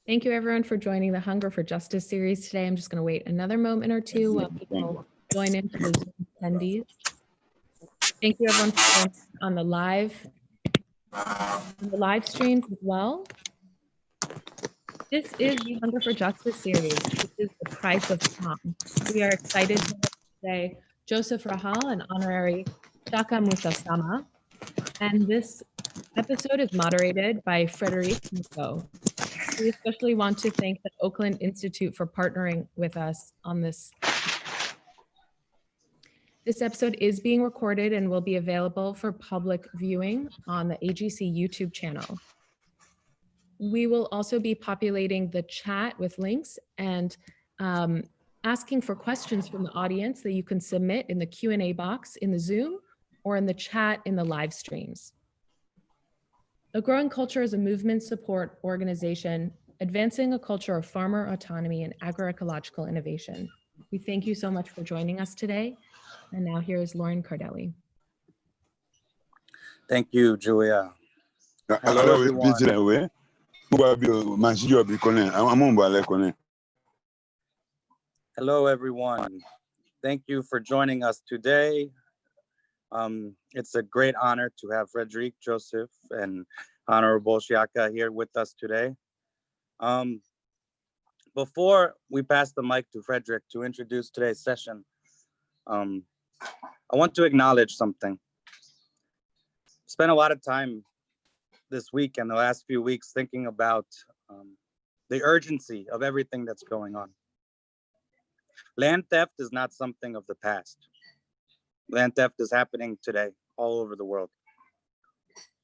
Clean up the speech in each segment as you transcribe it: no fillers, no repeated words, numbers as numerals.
Thank you everyone for joining the Hunger for Justice series today. I'm just going to wait another moment or two while people join into the Zoom attendees. Thank you everyone for joining on the live streams as well. This is the Hunger for Justice series. This is the price of calm. We are excited to have today Joseph Rahall, an honorary Shiaka Musa. And this episode is moderated by Frederic Musa. We especially want to thank the Oakland Institute for partnering with us on this. This episode is being recorded and will be available for public viewing on the AGC YouTube channel. We will also be populating the chat with links and asking for questions from the audience that you can submit in the Q&A box in the Zoom or in the chat in the live streams. A Growing Culture is a movement support organization advancing a culture of farmer autonomy and agroecological innovation. We thank you so much for joining us today. And now here is Lauren Cardelli. Thank you, Julia. Hello, everyone. Hello, everyone. Thank you for joining us today. It's a great honor to have Frederic, Joseph, and Honorable Shiaka here with us today. Before we pass the mic to Frederic to introduce today's session, I want to acknowledge something. Spent a lot of time this week and the last few weeks thinking about the urgency of everything that's going on. Land theft is not something of the past. Land theft is happening today all over the world.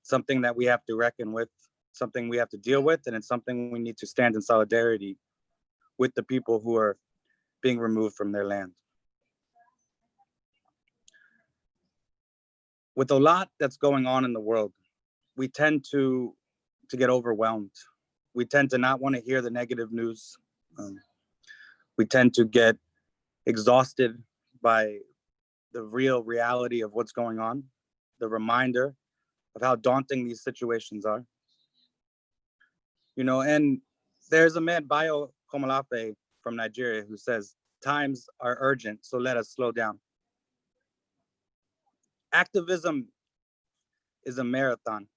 Something that we have to reckon with, something we have to deal with, and it's something we need to stand in solidarity with the people who are being removed from their land. With a lot that's going on in the world, we tend to get overwhelmed. We tend to not want to hear the negative news. We tend to get exhausted by the real reality of what's going on, the reminder of how daunting these situations are. You know, and there's a man, Bayo Komolafe from Nigeria, who says, times are urgent, so let us slow down. Activism is a marathon.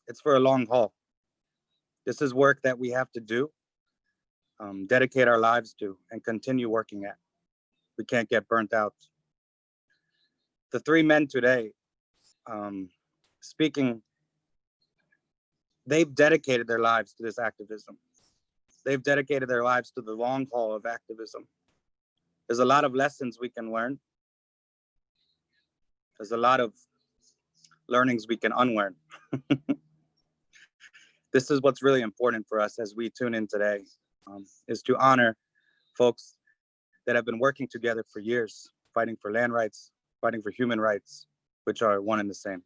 It's for a long haul. This is work that we have to do, dedicate our lives to, and continue working at. We can't get burnt out. The three men today speaking, they've dedicated their lives to this activism. They've dedicated their lives to the long haul of activism. There's a lot of lessons we can learn. There's a lot of learnings we can unlearn. This is what's really important for us as we tune in today, is to honor folks that have been working together for years, fighting for land rights, fighting for human rights, which are one and the same.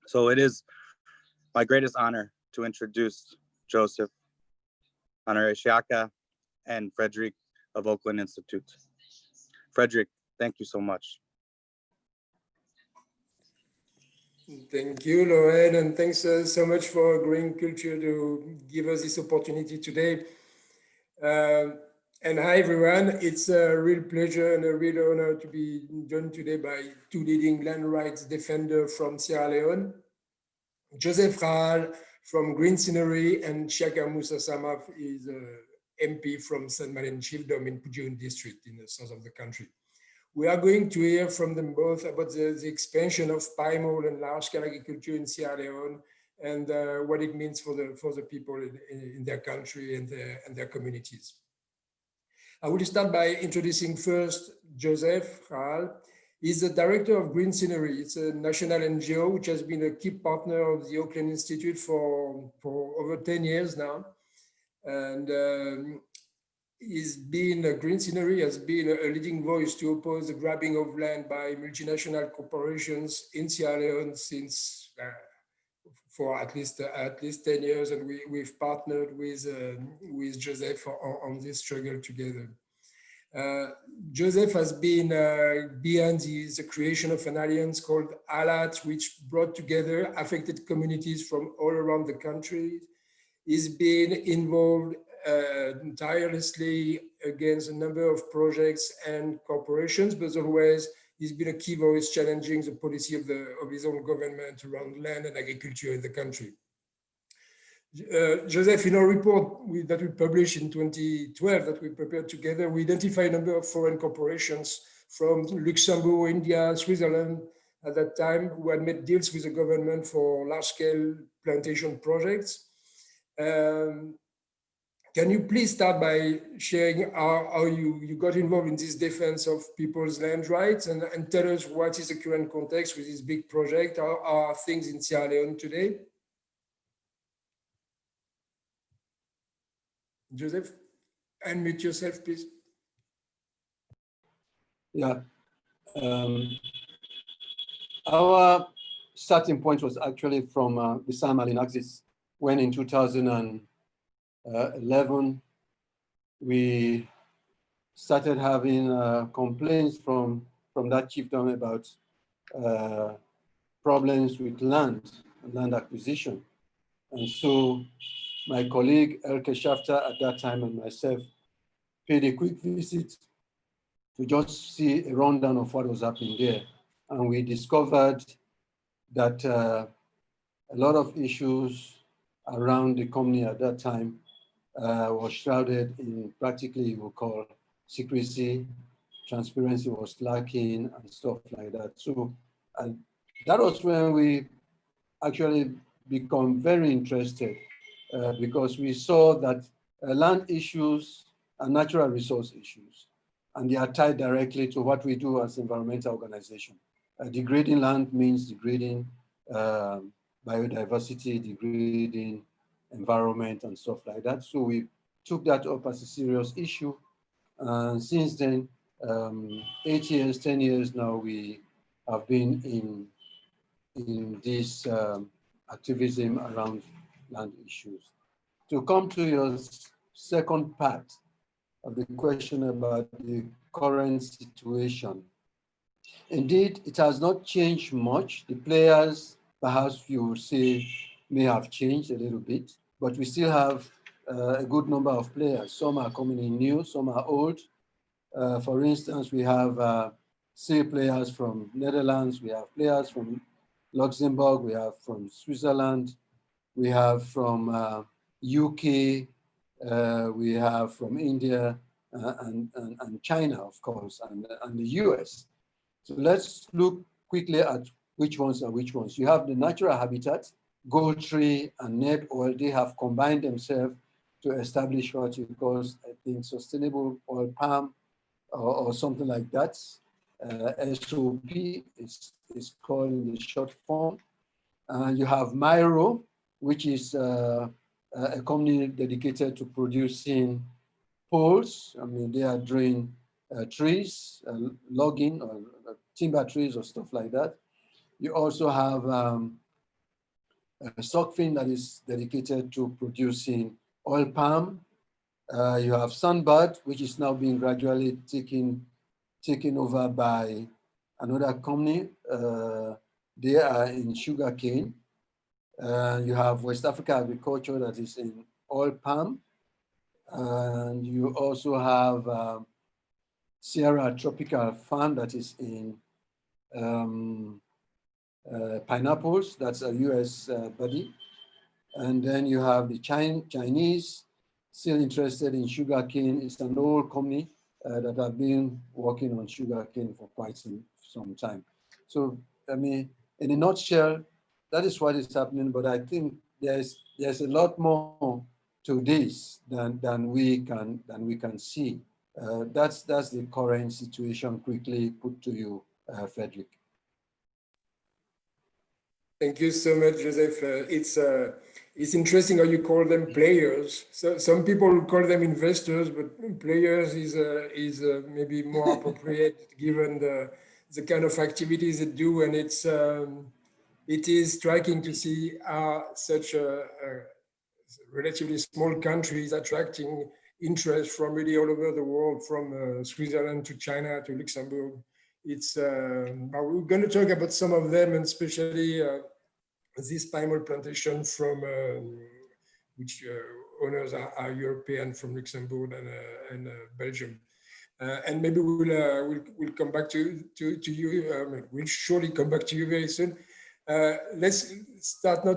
So it is my greatest honor to introduce Joseph, Honorary Shiaka, and Frederic of Oakland Institute. Frederic, thank you so much. Thank you, Lauren, and thanks so much for Growing Culture to give us this opportunity today. And hi, everyone. It's a real pleasure and a real honor to be joined today by two leading land rights defenders from Sierra Leone, Joseph Rahall from Green Scenery, and Shiaka Musa is MP from San Malen Chiefdom in Pujehun district in the south of the country. We are going to hear from them both about the expansion of palm oil and large-scale agriculture in Sierra Leone and what it means for the people in their country and their communities. I will start by introducing first Joseph Rahall. He's the director of Green Scenery. It's a national NGO which has been a key partner of the Oakland Institute for over 10 years now. And Green Scenery has been a leading voice to oppose the grabbing of land by multinational corporations in Sierra Leone since for at least 10 years, and we've partnered with Joseph on this struggle together. Joseph has been behind the creation of an alliance called ALAT, which brought together affected communities from all around the country He's been involved tirelessly against a number of projects and corporations, but always he's been a key voice challenging the policy of his own government around land and agriculture in the country. Joseph, in our report that we published in 2012 that we prepared together, we identify a number of foreign corporations from Luxembourg, India, Switzerland at that time who had made deals with the government for large-scale plantation projects. Can you please start by sharing how you got involved in this defense of people's land rights and tell us what is the current context with this big project? How are things in Sierra Leone today? Joseph, unmute yourself, please. Yeah. Our starting point was actually from the San Marlin axis, when in 2011, we started having complaints from that chiefdom about problems with land acquisition. And so my colleague Elke Shafter at that time and myself paid a quick visit to just see a rundown of what was happening there. And we discovered that a lot of issues around the company at that time was shrouded in practically what we call secrecy, transparency was lacking and stuff like that. So that was when we actually become very interested because we saw that land issues are natural resource issues, and they are tied directly to what we do as environmental organization. Degrading land means degrading biodiversity, degrading environment and stuff like that. So we took that up as a serious issue. And since then, 8 years, 10 years now, we have been in this activism around land issues. To come to your second part of the question about the current situation, indeed, it has not changed much. The players, perhaps you would say, may have changed a little bit, but we still have a good number of players. Some are coming in new, some are old. For instance, we have still players from Netherlands, we have players from Luxembourg, we have from Switzerland, we have from UK, we have from India and China, of course, and the US. So let's look quickly at which ones are which ones. You have the natural habitat, gold tree and Ned oil. They have combined themselves to establish what you call, I think, sustainable oil palm or something like that. SOP is called in the short form. You have Myro, which is a company dedicated to producing poles. I mean, they are doing trees, logging or timber trees or stuff like that. You also have Sockfin that is dedicated to producing oil palm. You have Sunbird, which is now being gradually taken over by another company. They are in sugarcane. You have West Africa Agriculture that is in oil palm. And you also have Sierra Tropical Farm that is in pineapples. That's a US body. And then you have the Chinese still interested in sugarcane. It's an old company that have been working on sugarcane for quite some time. So, I mean, in a nutshell, that is what is happening. But I think there's a lot more to this than we can see. That's the current situation. Quickly put to you, Frederick. Thank you so much, Joseph. It's interesting how you call them players. So some people call them investors, but players is maybe more appropriate given the kind of activities they do, and it is striking to see how such a relatively small country is attracting interest from really all over the world, from Switzerland to China to Luxembourg. But we're going to talk about some of them, and especially this palm oil plantation from which owners are European from Luxembourg and Belgium. And maybe we'll come back to you. We'll surely come back to you very soon. Let's start now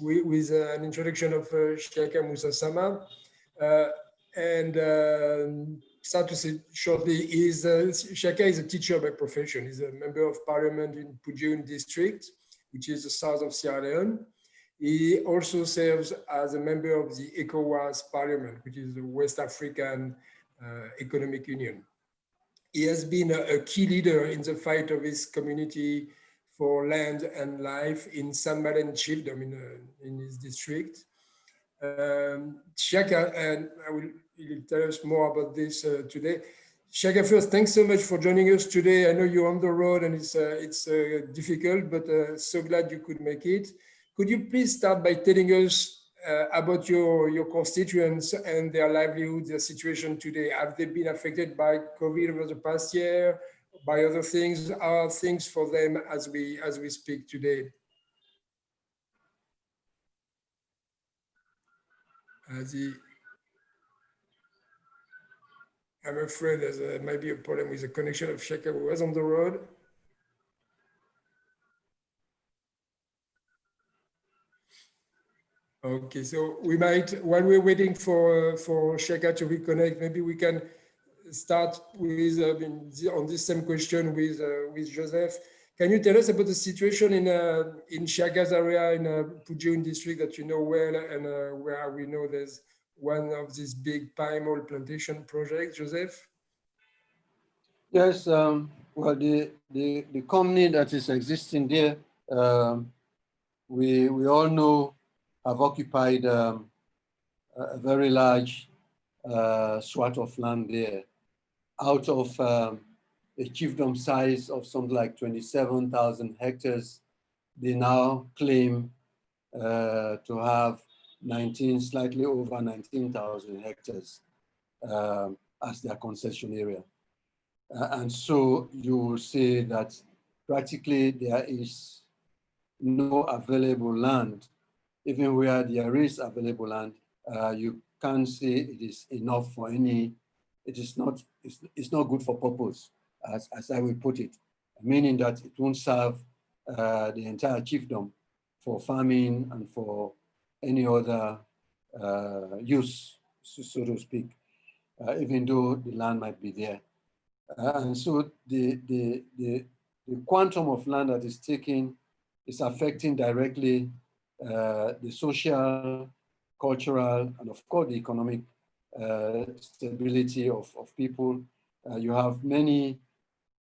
with an introduction of Shiaka Musa Sama. Start to say shortly, Shiaka is a teacher by profession. He's a member of parliament in Pujehun district, which is the south of Sierra Leone. He also serves as a member of the ECOWAS parliament, which is the West African Economic Union. He has been a key leader in the fight of his community for land and life in San Malen chiefdom in his district. Shiaka, and he'll tell us more about this today. Shiaka, first, thanks so much for joining us today. I know you're on the road and it's difficult, but so glad you could make it. Could you please start by telling us about your constituents and their livelihoods, their situation today? Have they been affected by COVID over the past year, by other things? Are things for them as we speak today? I'm afraid there might be a problem with the connection of Shiaka, who was on the road. Okay, so we might, while we're waiting for Shiaka to reconnect, maybe we can start with on this same question with Joseph. Can you tell us about the situation in Shiaka's area in Pujehun district that you know well, and where we know there's one of these big palm oil plantation projects, Joseph? Yes, well, the company that is existing there, we all know, have occupied a very large swath of land there, out of a chiefdom size of something like 27,000 hectares. They now claim to have slightly over 19,000 hectares as their concession area. And so you will see that practically there is no available land. Even where there is available land, you can't say it is enough for any, it's not good for purpose, as I will put it, meaning that it won't serve the entire chiefdom for farming and for any other use, so to speak, even though the land might be there. And so the quantum of land that is taken is affecting directly the social, cultural, and of course the economic stability of people. You have many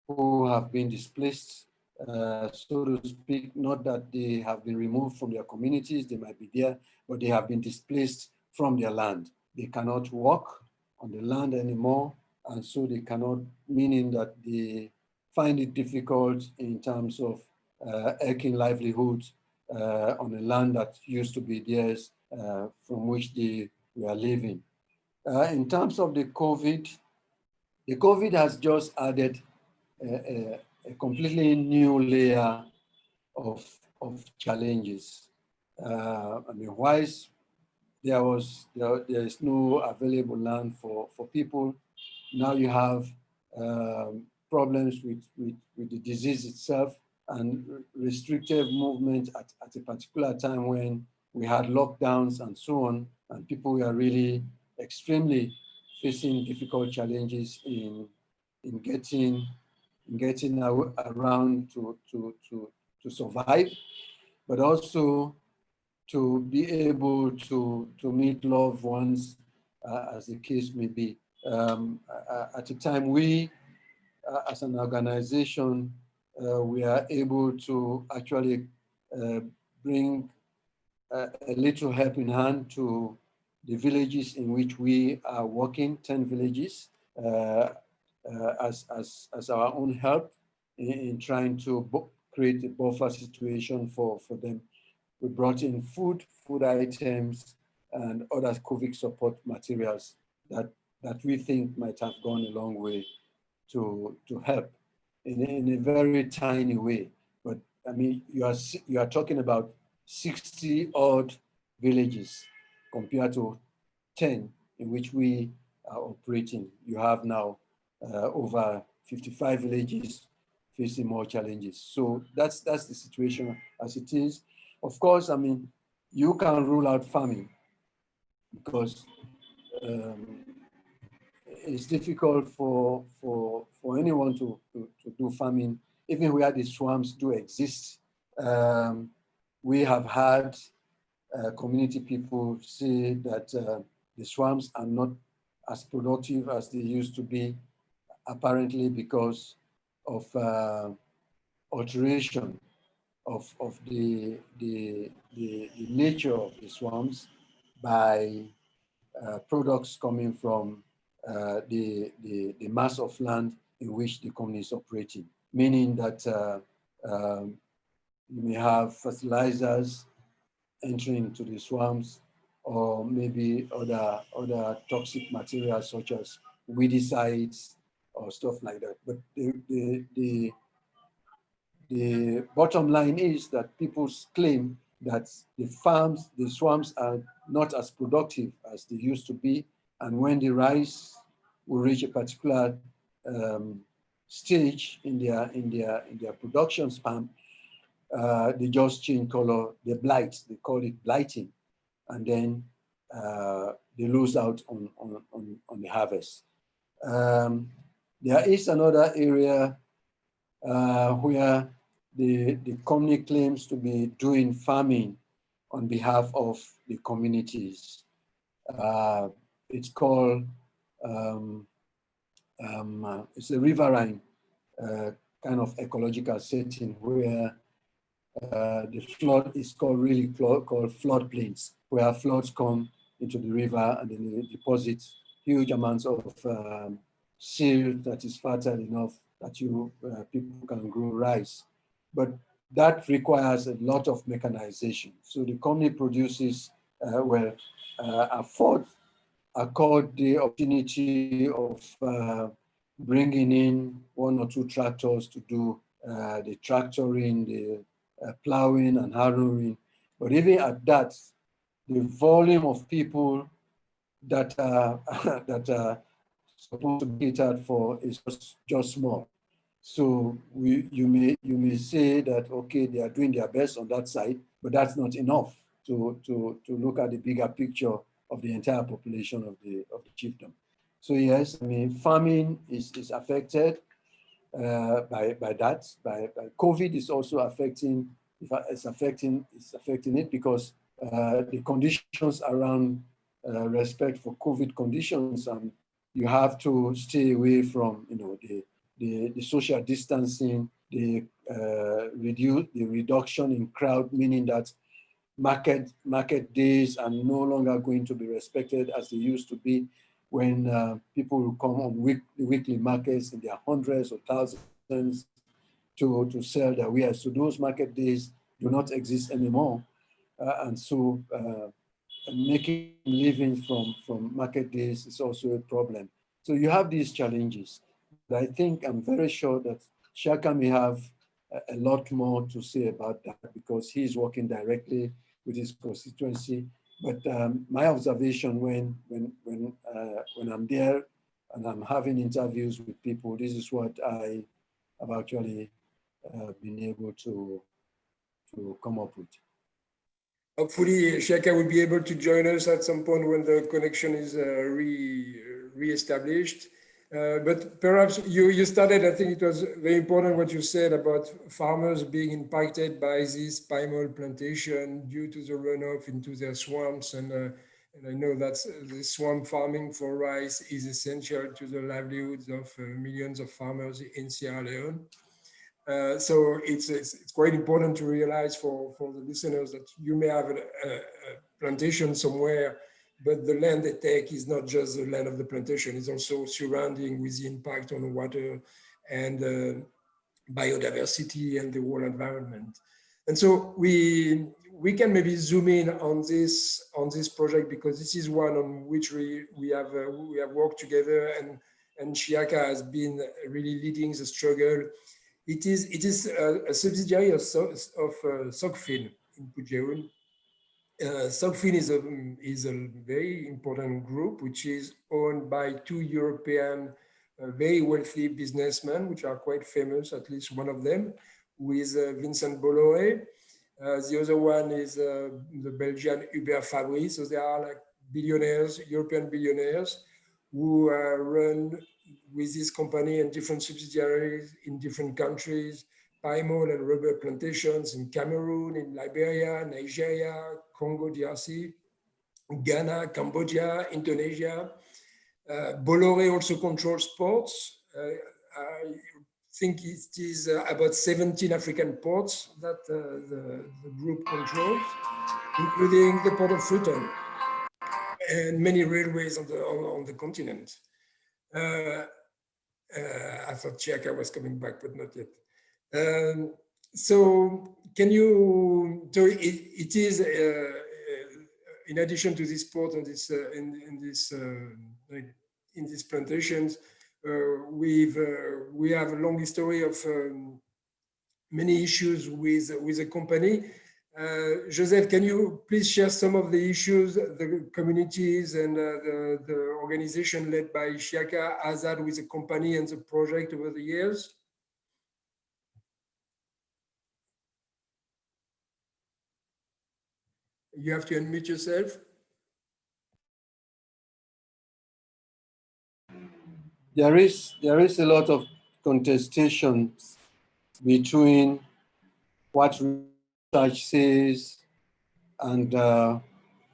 who have been displaced, so to speak, not that they have been removed from their communities, they might be there, but they have been displaced from their land. They cannot walk on the land anymore, and so they cannot, meaning that they find it difficult in terms of earning livelihoods on a land that used to be theirs, from which they were living. In terms of the COVID has just added a completely new layer of challenges. I mean, whilst there is no available land for people, now you have problems with the disease itself and restrictive movement at a particular time when we had lockdowns and so on, and people were really extremely facing difficult challenges in getting around to survive, but also to be able to meet loved ones, as the case may be. At the time, we, as an organization, we are able to actually bring a little help in hand to the villages in which we are working, 10 villages, as our own help in trying to create a buffer situation for them. We brought in food items, and other COVID support materials that we think might have gone a long way to help in a very tiny way. But I mean, you are talking about 60 odd villages compared to 10 in which we are operating. You have now over 55 villages facing more challenges. So that's the situation as it is. Of course, I mean, you can rule out farming because it's difficult for anyone to do farming, even where the swamps do exist. We have had community people say that the swamps are not as productive as they used to be, apparently because of alteration of the nature of the swamps by products coming from the mass of land in which the company is operating, meaning that you may have fertilizers entering into the swamps, or maybe other toxic materials such as weedicides or stuff like that. But the bottom line is that people claim that the swamps are not as productive as they used to be. And when the rice will reach a particular stage in their production span, they just change color, they blight, they call it blighting. And then they lose out on the harvest. There is another area where the company claims to be doing farming on behalf of the communities. It's called, it's a riverine kind of ecological setting where the flood is called floodplains, where floods come into the river and then they deposit huge amounts of silt that is fertile enough that people can grow rice. But that requires a lot of mechanization. So the company produces, accord the opportunity of bringing in 1 or 2 tractors to do the tractoring, the plowing and harrowing. But even at that, the volume of people that are supposed to be catered for is just small. So you may say that, okay, they are doing their best on that side, but that's not enough to look at the bigger picture of the entire population of the chiefdom. So yes, I mean, farming is affected by that. By COVID is also affecting it because the conditions around respect for COVID conditions, and you have to stay away from the social distancing, the reduction in crowd, meaning that market days are no longer going to be respected as they used to be, when people will come on weekly markets in their hundreds or thousands to sell their wares. So those market days do not exist anymore. And so making living from market days is also a problem. So you have these challenges. But I think I'm very sure that Shiaka may have a lot more to say about that because he's working directly with his constituency. But my observation when I'm there and I'm having interviews with people, this is what I have actually been able to come up with. Hopefully, Shiaka will be able to join us at some point when the connection is re-established. But perhaps you started, I think it was very important what you said about farmers being impacted by this palm oil plantation due to the runoff into their swamps. And I know that the swamp farming for rice is essential to the livelihoods of millions of farmers in Sierra Leone. So it's quite important to realize for the listeners that you may have a plantation somewhere, but the land they take is not just the land of the plantation, it's also surrounding with the impact on water and biodiversity and the whole environment. And so we can maybe zoom in on this project because this is one on which we have worked together, and Shiaka has been really leading the struggle. It is a subsidiary of Socfin in Pujeun. Solfin is a very important group, which is owned by two European very wealthy businessmen, which are quite famous, at least one of them, who is Vincent Bolloré. The other one is the Belgian Hubert Fabry. So they are like billionaires, European billionaires, who run with this company and different subsidiaries in different countries, palm oil and rubber plantations in Cameroon, in Liberia, Nigeria, Congo DRC, Ghana, Cambodia, Indonesia. Bolloré also controls ports. I think it is about 17 African ports that the group controls, including the port of Freetown and many railways on the continent. I thought Shiaka was coming back, but not yet. So can you, so it is, in addition to this port and this, in these plantations, we have a long history of many issues with the company. Joseph, can you please share some of the issues the communities and the organization led by Shiaka has had with the company and the project over the years? You have to unmute yourself. There is a lot of contestation between what research says and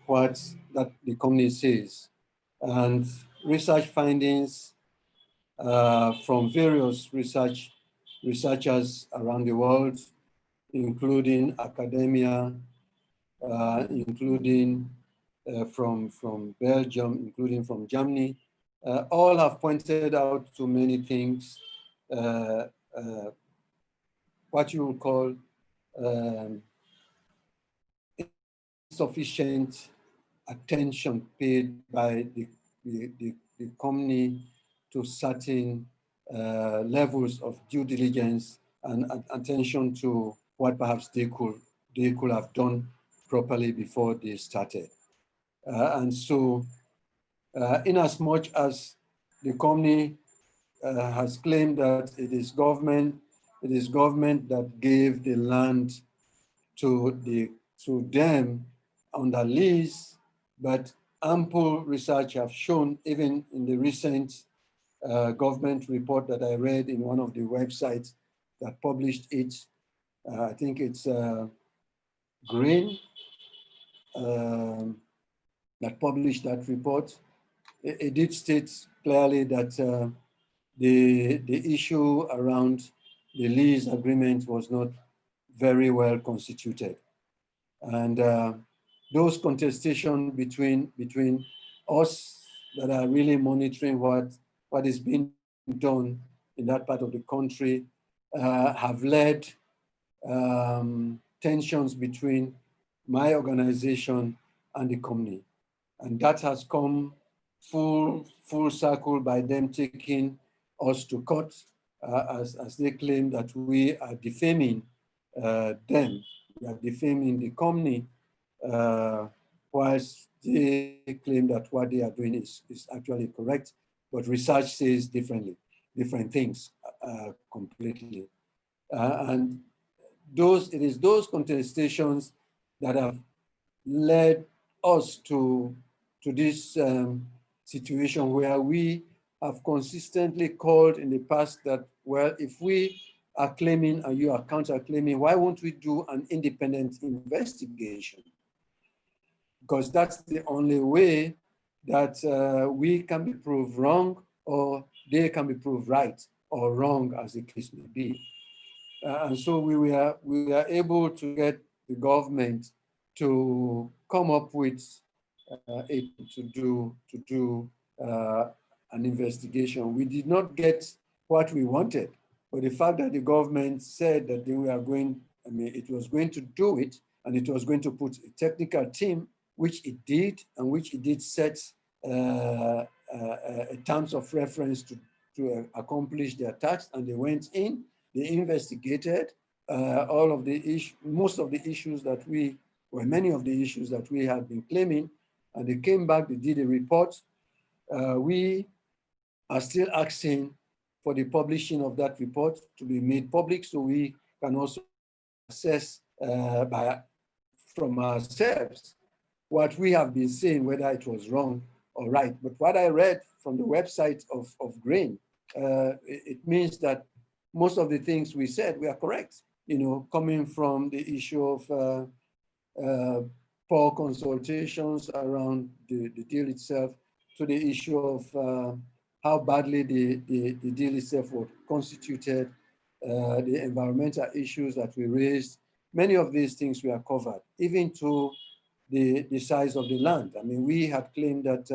what that the company says. And research findings from various researchers around the world, including academia, including from Belgium, including from Germany, all have pointed out to many things, what you would call insufficient attention paid by the company to certain levels of due diligence and attention to what perhaps they could have done properly before they started. And so in as much as the company has claimed that it is government that gave the land to them under lease, but ample research have shown, even in the recent government report that I read in one of the websites that published it, I think it's Green, that published that report. It did state clearly that the issue around the lease agreement was not very well constituted. And those contestations between us that are really monitoring what is being done in that part of the country have led tensions between my organization and the company. And that has come full circle by them taking us to court as they claim that we are defaming them. We are defaming the company, whilst they claim that what they are doing is actually correct, but research says different things completely. And it is those contestations that have led us to this situation where we have consistently called in the past that, well, if we are claiming and you are counter-claiming, why won't we do an independent investigation? Because that's the only way that we can be proved wrong, or they can be proved right or wrong, as the case may be. And so we were able to get the government to come up with to do an investigation. We did not get what we wanted, but the fact that the government said that they were going, it was going to do it, and it was going to put a technical team, which it did, and which it did set terms of reference to accomplish their task, and they went in, they investigated all of the most of the issues that we were many of the issues that we had been claiming, and they came back, they did a report. We are still asking for the publishing of that report to be made public so we can also assess from ourselves what we have been saying, whether it was wrong or right. But what I read from the website of GRAIN, it means that most of the things we said were correct, you know, coming from the issue of poor consultations around the deal itself to the issue of how badly the deal itself was constituted, the environmental issues that we raised. Many of these things were covered, even to the size of the land. I mean, we had claimed that,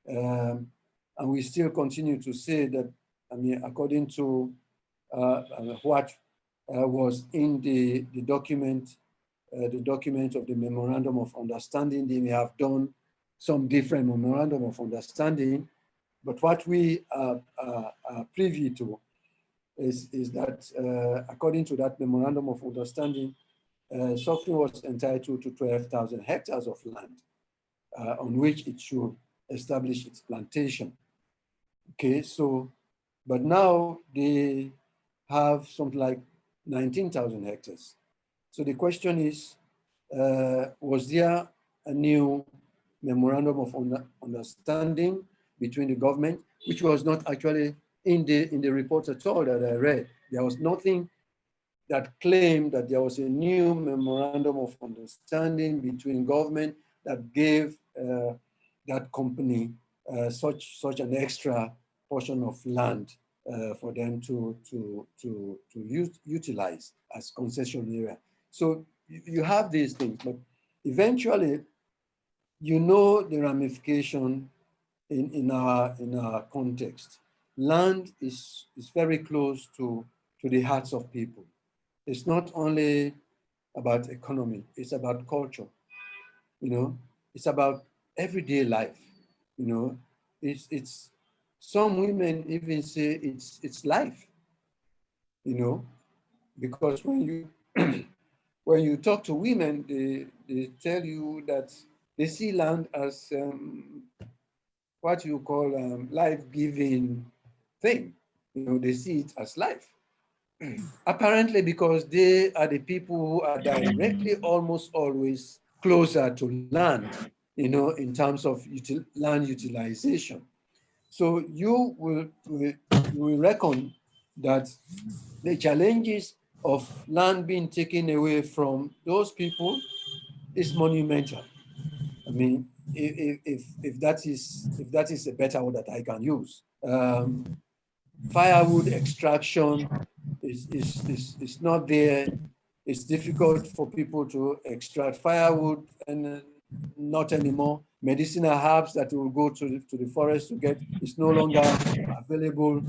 and we still continue to say that, I mean, according to what was in the document of the Memorandum of Understanding, they may have done some different Memorandum of Understanding, but what we are privy to is that according to that Memorandum of Understanding, Sofin was entitled to 12,000 hectares of land on which it should establish its plantation. Okay, so, but now they have something like 19,000 hectares. So the question is, was there a new Memorandum of Understanding between the government, which was not actually in the report at all that I read? There was nothing that claimed that there was a new Memorandum of Understanding between government that gave that company such an extra portion of land for them to utilize as concession area. So you have these things, but eventually, you know the ramification in our context. Land is very close to the hearts of people. It's not only about economy, it's about culture, you know, it's about everyday life, you know, it's some women even say it's life, you know, because when you when you talk to women, they tell you that they see land as what you call life-giving thing. You know, they see it as life. Apparently because they are the people who are directly almost always closer to land, you know, in terms of land utilization. So you will reckon that the challenges of land being taken away from those people is monumental. I mean, if that is a better word that I can use. Firewood extraction is not there. It's difficult for people to extract firewood, and not anymore. Medicinal herbs that will go to the forest to get is no longer available.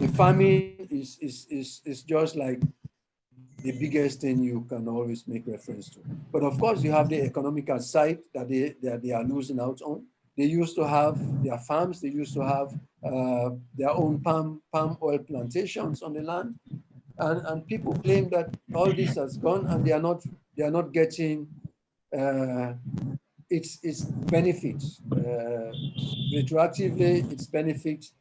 The farming is just like the biggest thing you can always make reference to. But of course, you have the economical side that they are losing out on. They used to have their farms. They used to have their own palm oil plantations on the land, and people claim that all this has gone, and they are not getting its benefits retroactively. Its benefits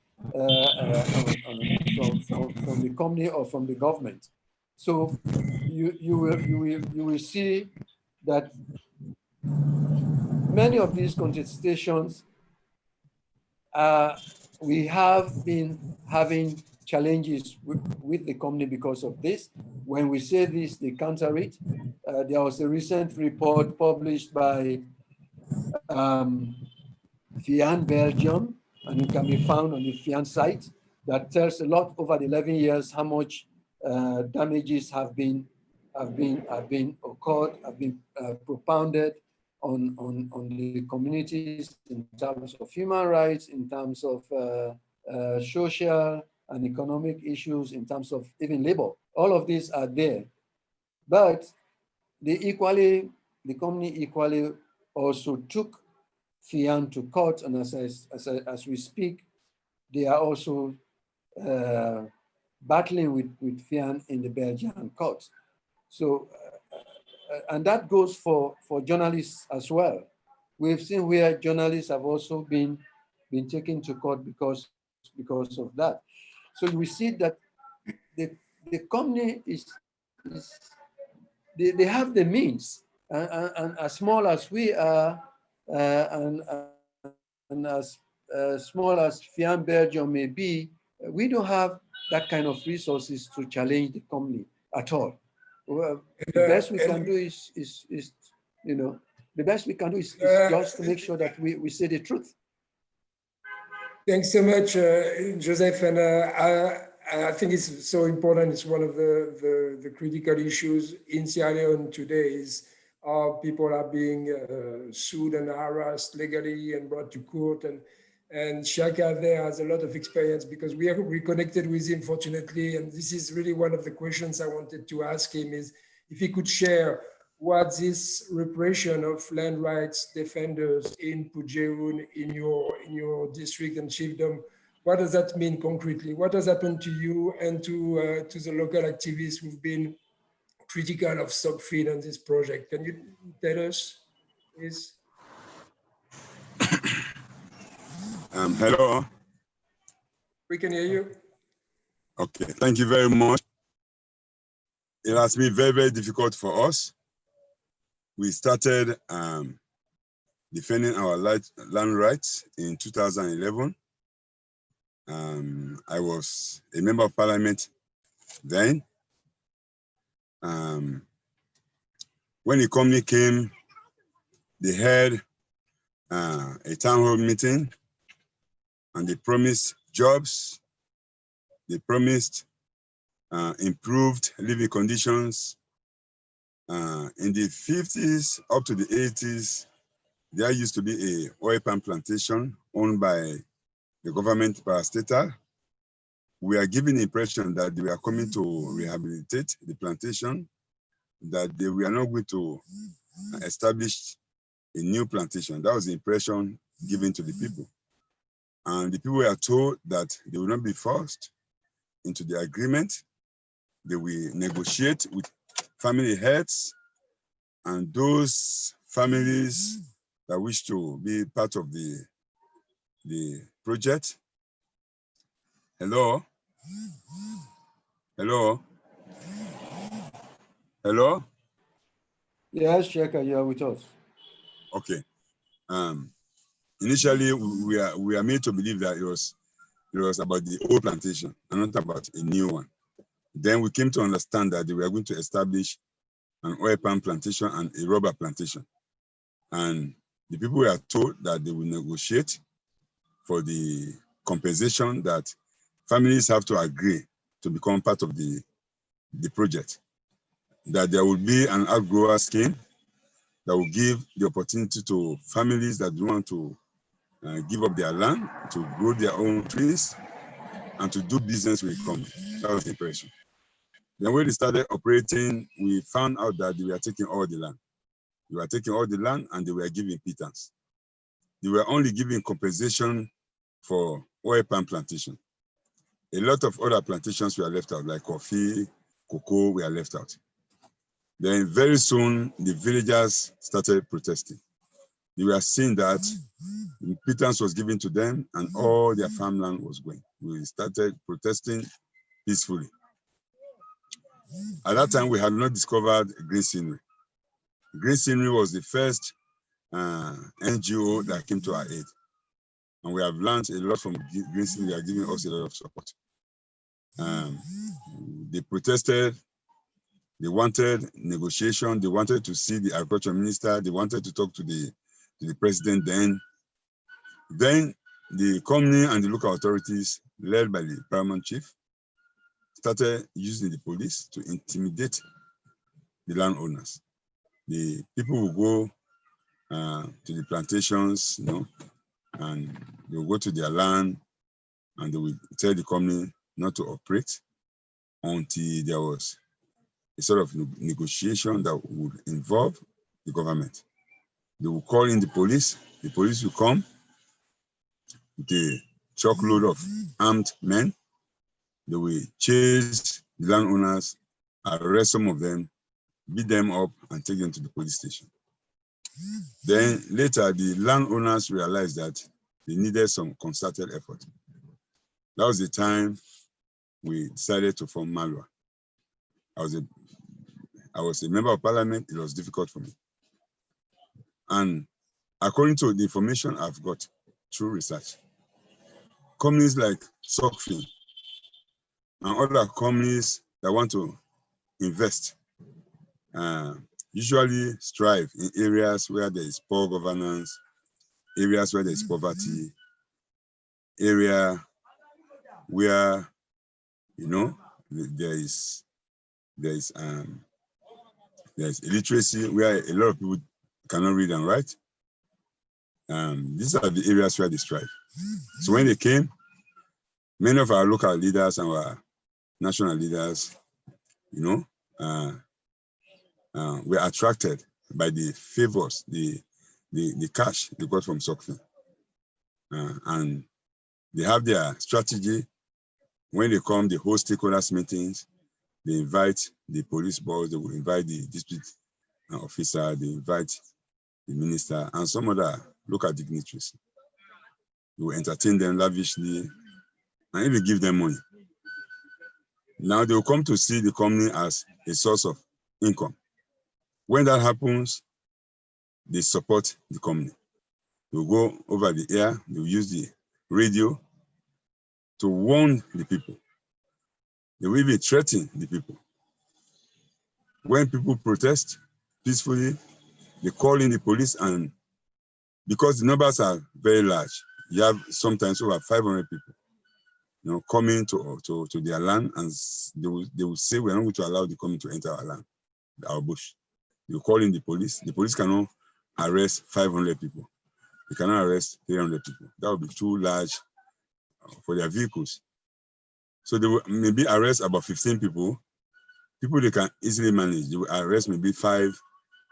from the company or from the government. So you will see that many of these contestations we have been having challenges with the company because of this. When we say this, they counter it. There was a recent report published by FIAN Belgium, and it can be found on the FIAN site, that tells a lot over the 11 years how much damages have been propounded on the communities in terms of human rights, in terms of social and economic issues, in terms of even labor. All of these are there, but the company equally also took FIAN to court, and as we speak, they are also battling with FIAN in the Belgian court. So, and that goes for journalists as well. We've seen where journalists have also been taken to court because of that. So we see that the company they have the means, and as small as we are, and as small as Fian Belgium may be, we don't have that kind of resources to challenge the company at all. Well, the best we can do is you know, the best we can do is just to make sure that we say the truth. Thanks so much, Joseph. And I think it's so important. It's one of the critical issues in Sierra Leone today is how people are being sued and harassed legally and brought to court. And Shiaka there has a lot of experience because we are reconnected with him, fortunately. And this is really one of the questions I wanted to ask him is if he could share what this repression of land rights defenders in Pujeun, in your district and chiefdom, what does that mean concretely? What has happened to you and to the local activists who've been critical of Stockfield and this project? Can you tell us, please? Hello. We can hear you. Okay, thank you very much. It has been very, very difficult for us. We started defending our land rights in 2011. I was a member of parliament then. When the company came, they had a town hall meeting and they promised jobs. They promised improved living conditions. In the 50s up to the 80s, there used to be a oil palm plantation owned by the government parastatal. We are given the impression that they were coming to rehabilitate the plantation, that they were not going to establish a new plantation. That was the impression given to the people. And the people were told that they will not be forced into the agreement. They will negotiate with family heads and those families that wish to be part of the project. Hello? Hello? Hello? Yes, Shiaka, you are with us. Okay. Initially, we are made to believe that it was about the old plantation and not about a new one. Then we came to understand that they were going to establish an oil palm plantation and a rubber plantation. And the people were told that they will negotiate for the compensation that families have to agree to become part of the project. That there will be an outgrower scheme that will give the opportunity to families that want to give up their land, to grow their own trees, and to do business with company. That was the impression. Then when they started operating, we found out that they were taking all the land. They were taking all the land and they were giving pittance. They were only giving compensation for oil palm plantation. A lot of other plantations were left out, like coffee, cocoa were left out. Then very soon, the villagers started protesting. They were seeing that pittance was given to them and all their farmland was going. We started protesting peacefully. At that time, we had not discovered Green Scenery. Green Scenery was the first NGO that came to our aid. And we have learned a lot from Green Scenery. They are giving us a lot of support. They protested. They wanted negotiation. They wanted to see the agriculture minister. They wanted to talk to the president then. Then the company and the local authorities, led by the paramount chief, started using the police to intimidate the landowners. The people will go to the plantations, and they will go to their land and they will tell the company not to operate until there was a sort of negotiation that would involve the government. They will call in the police will come with a truckload of armed men. They will chase the landowners, arrest some of them, beat them up, and take them to the police station. Then later, the landowners realized that they needed some concerted effort. That was the time we decided to form Malwa. I was a member of parliament. It was difficult for me. And according to the information I've got through research, companies like Sokfin and other companies that want to invest usually strive in areas where there is poor governance, areas where there is poverty, area where there is illiteracy, where a lot of people cannot read and write. These are the areas where they strive. So when they came, many of our local leaders and our national leaders, were attracted by the favors, the cash they got from Sokfin. And they have their strategy. When they come, they host stakeholders meetings. They invite the police boss, they will invite the district officer, they invite the minister, and some other local dignitaries. They will entertain them lavishly, and even give them money. Now they will come to see the company as a source of income. When that happens, they support the company. They will go over the air, they will use the radio to warn the people. They will even threaten the people. When people protest peacefully, they call in the police, and because the numbers are very large, you have sometimes over 500 people, coming to their land, and they will say, we're not going to allow the company to enter our land, our bush. You call in the police. The police cannot arrest 500 people. They cannot arrest 300 people. That would be too large for their vehicles. So they will maybe arrest about 15 people they can easily manage. They will arrest maybe 5,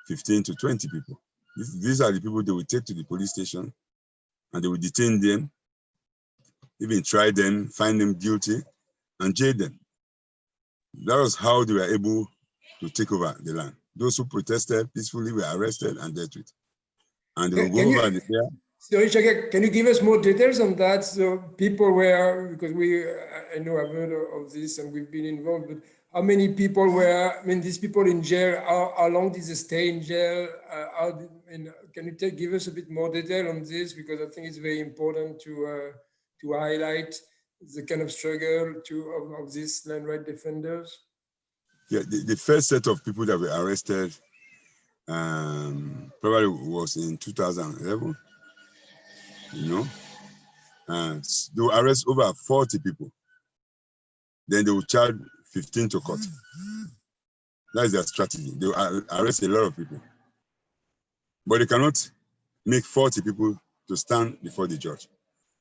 15 to 20 people. These are the people they will take to the police station, and they will detain them, even try them, find them guilty, and jail them. That was how they were able to take over the land. Those who protested peacefully were arrested and dealt with. And they will go over the air. So Shiaka, can you give us more details on that? So people were, because I know I've heard of this and we've been involved, but how many people were, these people in jail, how long did they stay in jail? Can you give us a bit more detail on this? Because I think it's very important to highlight the kind of struggle of these land right defenders. Yeah, the first set of people that were arrested probably was in 2011. They will arrest over 40 people. Then they will charge 15 to court. That is their strategy. They will arrest a lot of people. But they cannot make 40 people to stand before the judge.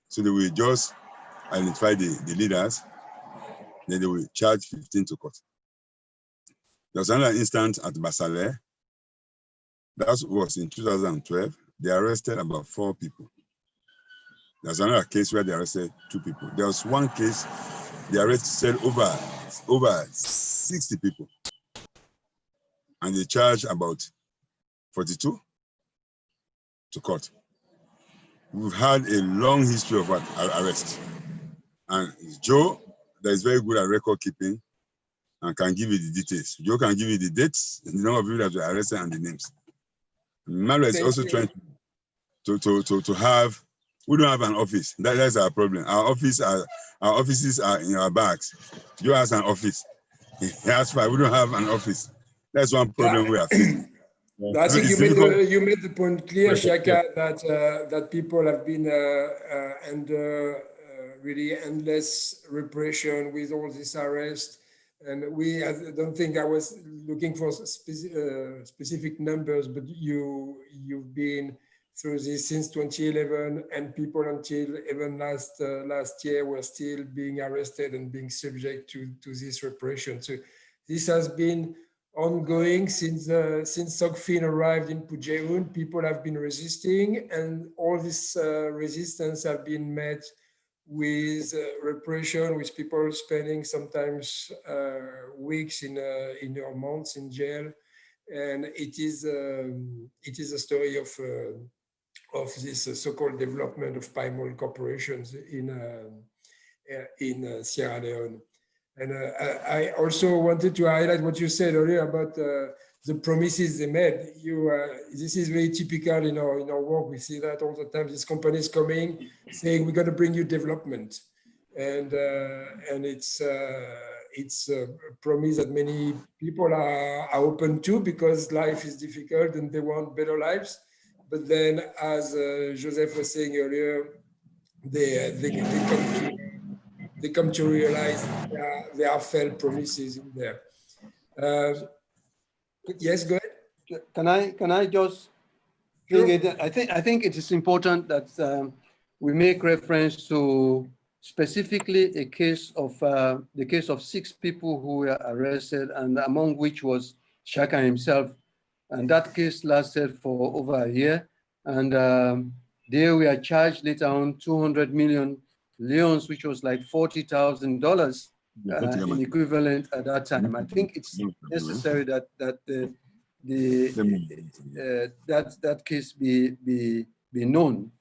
So they will just identify the leaders, then they will charge 15 to court. There was another instance at Basale. That was in 2012. They arrested about 4 people. There's another case where they arrested 2 people. There was one case, they arrested over 60 people. And they charged about 42 to court. We've had a long history of arrests. And Joe, that is very good at record keeping and can give you the details. Joe can give you the dates, the number of people that were arrested, and the names. Malwa is also trying to have, we don't have an office. That's our problem. Our offices are in our bags. Joe has an office. That's why we don't have an office. That's one problem we are facing. I think you made the point clear, Shiaka, that people have been under really endless repression with all this arrest. And I don't think I was looking for specific numbers, but you've been through this since 2011, and people until even last year were still being arrested and being subject to this repression. So this has been ongoing since Sokfin arrived in Pujeun. People have been resisting, and all this resistance have been met with repression, with people spending sometimes weeks or months in jail. and it is a story of this so-called development of palm oil corporations in Sierra Leone. And I also wanted to highlight what you said earlier about the promises they made. This is very typical in our work. We see that all the time. These companies coming saying we're going to bring you development, and it's a promise that many people are open to because life is difficult and they want better lives. But then, as Joseph was saying earlier, they come to realize there are failed promises in there. Yes, go ahead. Can I just bring it? I think it is important that we make reference to specifically the case of 6 people who were arrested, and among which was Shiaka himself. And that case lasted for over a year. And they were charged later on 200 million leons, which was like $40,000 in equivalent at that time. I think it's necessary that that case be known,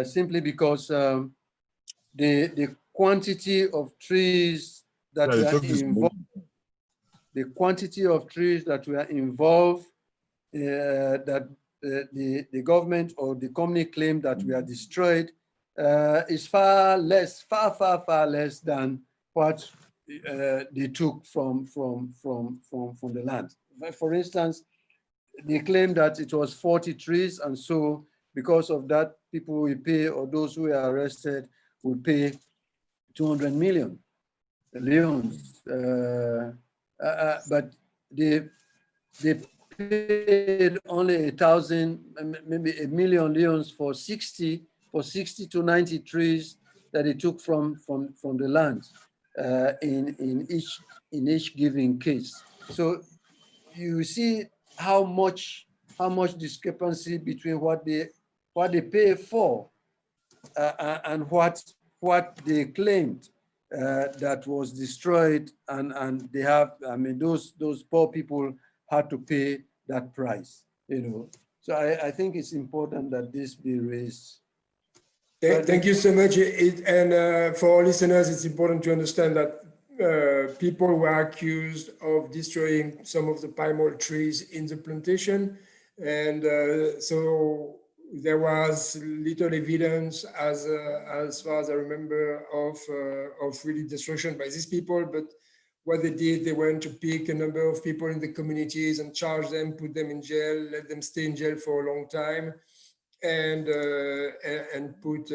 simply because the quantity of trees that were involved, that the government or the company claimed that we are destroyed is far less than what they took from the land. For instance, they claim that it was 40 trees, and so because of that, people will pay, or those who are arrested will pay 200 million leons. But they paid only 1,000, maybe 1 million leons for 60 to 90 trees that they took from the land in each given case. So you see how much discrepancy between what they pay for and what they claimed that was destroyed, and they have, I mean, those poor people had to pay that price, you know. So I think it's important that this be raised. Thank you so much. For our listeners, it's important to understand that people were accused of destroying some of the palm oil trees in the plantation. And so there was little evidence, as far as I remember, of really destruction by these people. But what they did, they went to pick a number of people in the communities and charge them, put them in jail, let them stay in jail for a long time, and put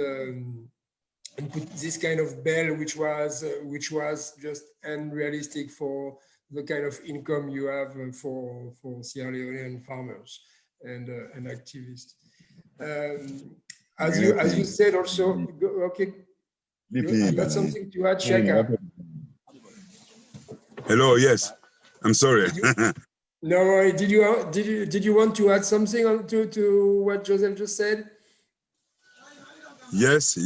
this kind of bail, which was just unrealistic for the kind of income you have for Sierra Leonean farmers and activists. As you said also, okay, you got something to add, Shiaka? Hello, yes, I'm sorry. No worry. Did you want to add something to what Joseph just said? Yes.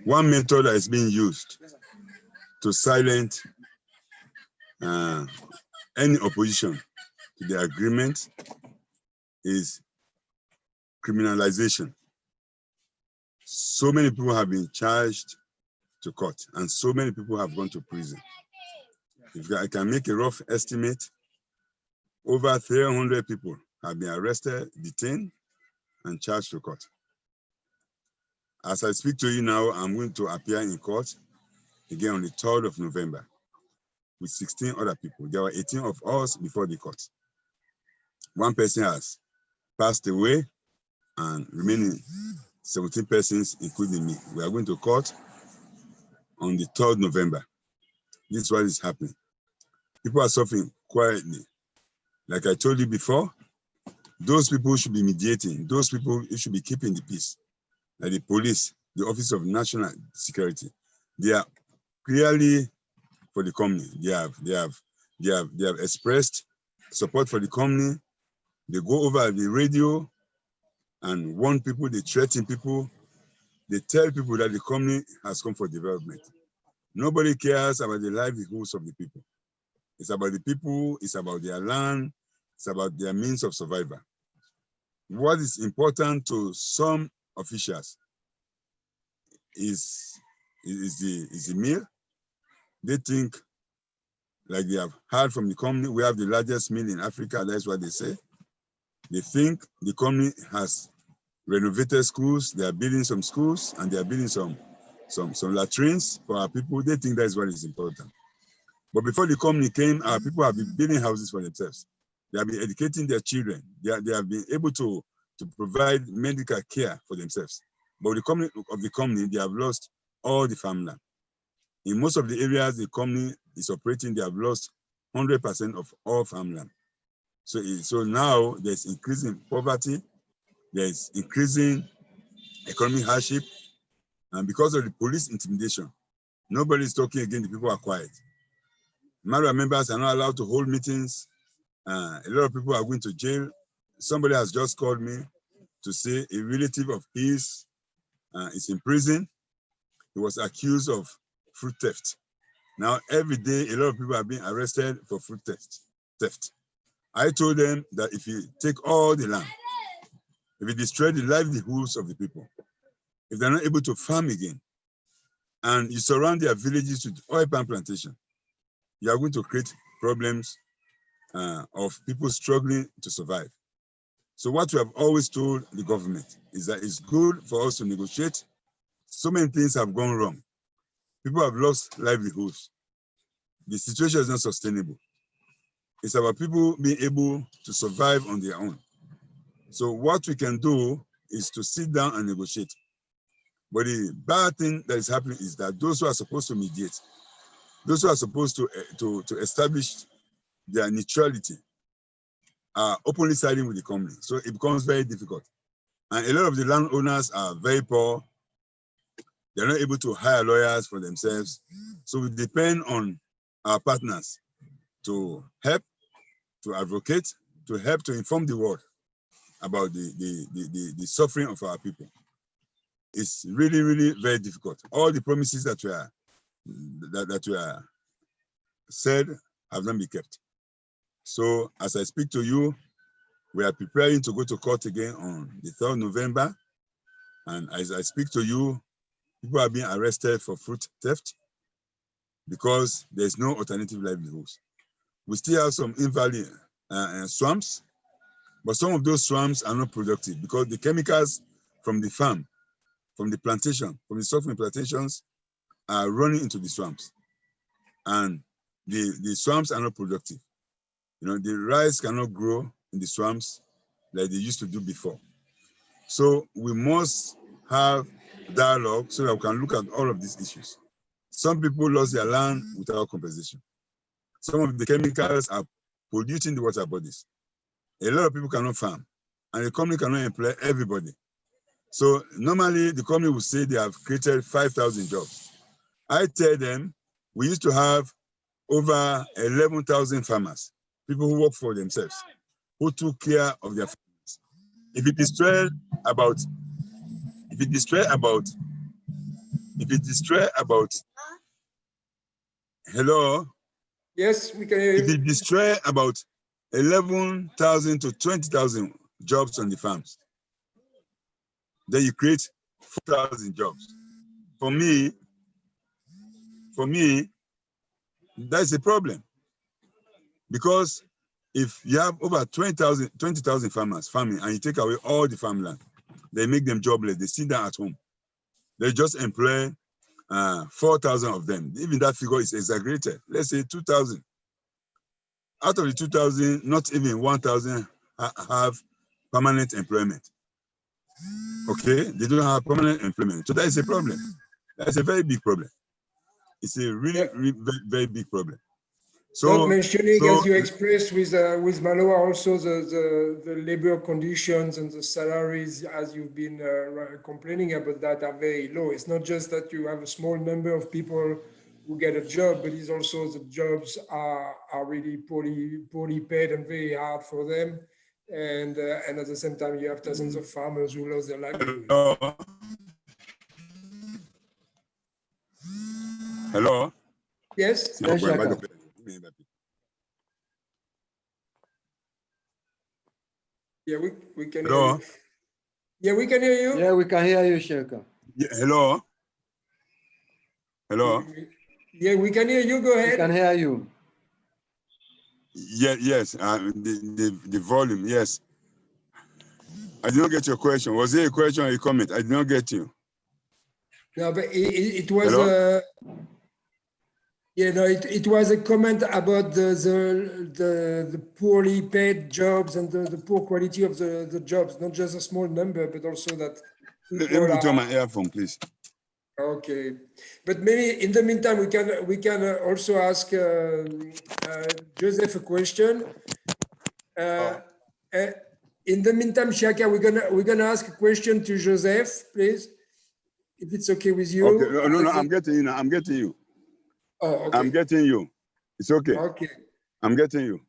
One method that is being used to silence any opposition to the agreement is criminalization. So many people have been charged to court, and so many people have gone to prison. If I can make a rough estimate, over 300 people have been arrested, detained, and charged to court. As I speak to you now, I'm going to appear in court again on the 3rd of November with 16 other people. There were 18 of us before the court. One person has passed away, and remaining 17 persons, including me. We are going to court on the 3rd November. This is what is happening. People are suffering quietly. Like I told you before, those people should be mediating. Those people should be keeping the peace. Like the police, the Office of National Security, they are clearly for the company. They have expressed support for the company. They go over the radio and warn people. They threaten people. They tell people that the company has come for development. Nobody cares about the livelihoods of the people. It's about the people, it's about their land, it's about their means of survival. What is important to some officials is the meal. They think, like they have heard from the company, we have the largest mill in Africa, that's what they say. They think the company has renovated schools, they are building some schools, and they are building some latrines for our people. They think that's what is important. But before the company came, our people have been building houses for themselves. They have been educating their children. They have been able to provide medical care for themselves. But the company, they have lost all the farmland. In most of the areas the company is operating, they have lost 100% of all farmland. So now there's increasing poverty, there's increasing economic hardship, and because of the police intimidation, nobody is talking again, the people are quiet. Mara members are not allowed to hold meetings. A lot of people are going to jail. Somebody has just called me to say a relative of his is in prison. He was accused of fruit theft. Now, every day, a lot of people are being arrested for fruit theft. I told them that if you take all the land, if you destroy the livelihoods of the people, if they're not able to farm again, and you surround their villages with oil palm plantation, you are going to create problems of people struggling to survive. So what we have always told the government is that it's good for us to negotiate. So many things have gone wrong. People have lost livelihoods. The situation is not sustainable. It's about people being able to survive on their own. So what we can do is to sit down and negotiate. But the bad thing that is happening is that those who are supposed to mediate, those who are supposed to establish their neutrality, are openly siding with the company. So it becomes very difficult. And a lot of the landowners are very poor. They're not able to hire lawyers for themselves. So we depend on our partners to help, to advocate, to help to inform the world about the suffering of our people. It's really, really very difficult. All the promises that were said have not been kept. So as I speak to you, we are preparing to go to court again on the 3rd November. And as I speak to you, people are being arrested for fruit theft because there's no alternative livelihoods. We still have some invalid swamps, but some of those swamps are not productive because the chemicals from the farm, from the plantation, from the suffering plantations are running into the swamps. And the swamps are not productive. You know, the rice cannot grow in the swamps like they used to do before. So we must have dialogue so that we can look at all of these issues. Some people lost their land without compensation. Some of the chemicals are polluting the water bodies. A lot of people cannot farm, and the company cannot employ everybody. So normally the company will say they have created 5,000 jobs. I tell them we used to have over 11,000 farmers, people who work for themselves, who took care of their farms. If it destroy about, hello? Yes, we can hear you. If it destroy about 11,000 to 20,000 jobs on the farms, then you create 4,000 jobs. For me, that's a problem. Because if you have over 20,000 farmers farming and you take away all the farmland, they make them jobless, they sit down at home. They just employ 4,000 of them. Even that figure is exaggerated. Let's say 2,000. Out of the 2,000, not even 1,000 have permanent employment. Okay, they don't have permanent employment. So that is a problem. That's a very big problem. It's a really, really very, very big problem. So, not mentioning, as you expressed with Maloa, also the labor conditions and the salaries, as you've been complaining about, that are very low. It's not just that you have a small number of people who get a job, but it's also the jobs are really poorly paid and very hard for them. And at the same time, you have thousands of farmers who lost their livelihood. Hello? Yes? Yes, Shiaka. Yeah, we can hear Hello? you. Yeah, we can hear you. Yeah, we can hear you, Shiaka. Yeah, hello? Hello? Yeah, we can hear you. Go We can ahead. hear you. Yeah, yes, the volume, yes. I did not get your question. Was it a question or a comment? I did not get you. No, but it was Hello? yeah, no, it was a comment about the poorly paid jobs and the poor quality of the jobs, not just a small number, but also that Let people me put on are my earphone, please. okay. But maybe in the meantime, we can also ask Joseph a question. In the meantime, Shiaka, we're gonna ask a question to Joseph, please, if it's okay with you. Okay, no, I'm getting you now. I'm getting you. Oh, okay. I'm getting you. It's okay. Okay. I'm getting you.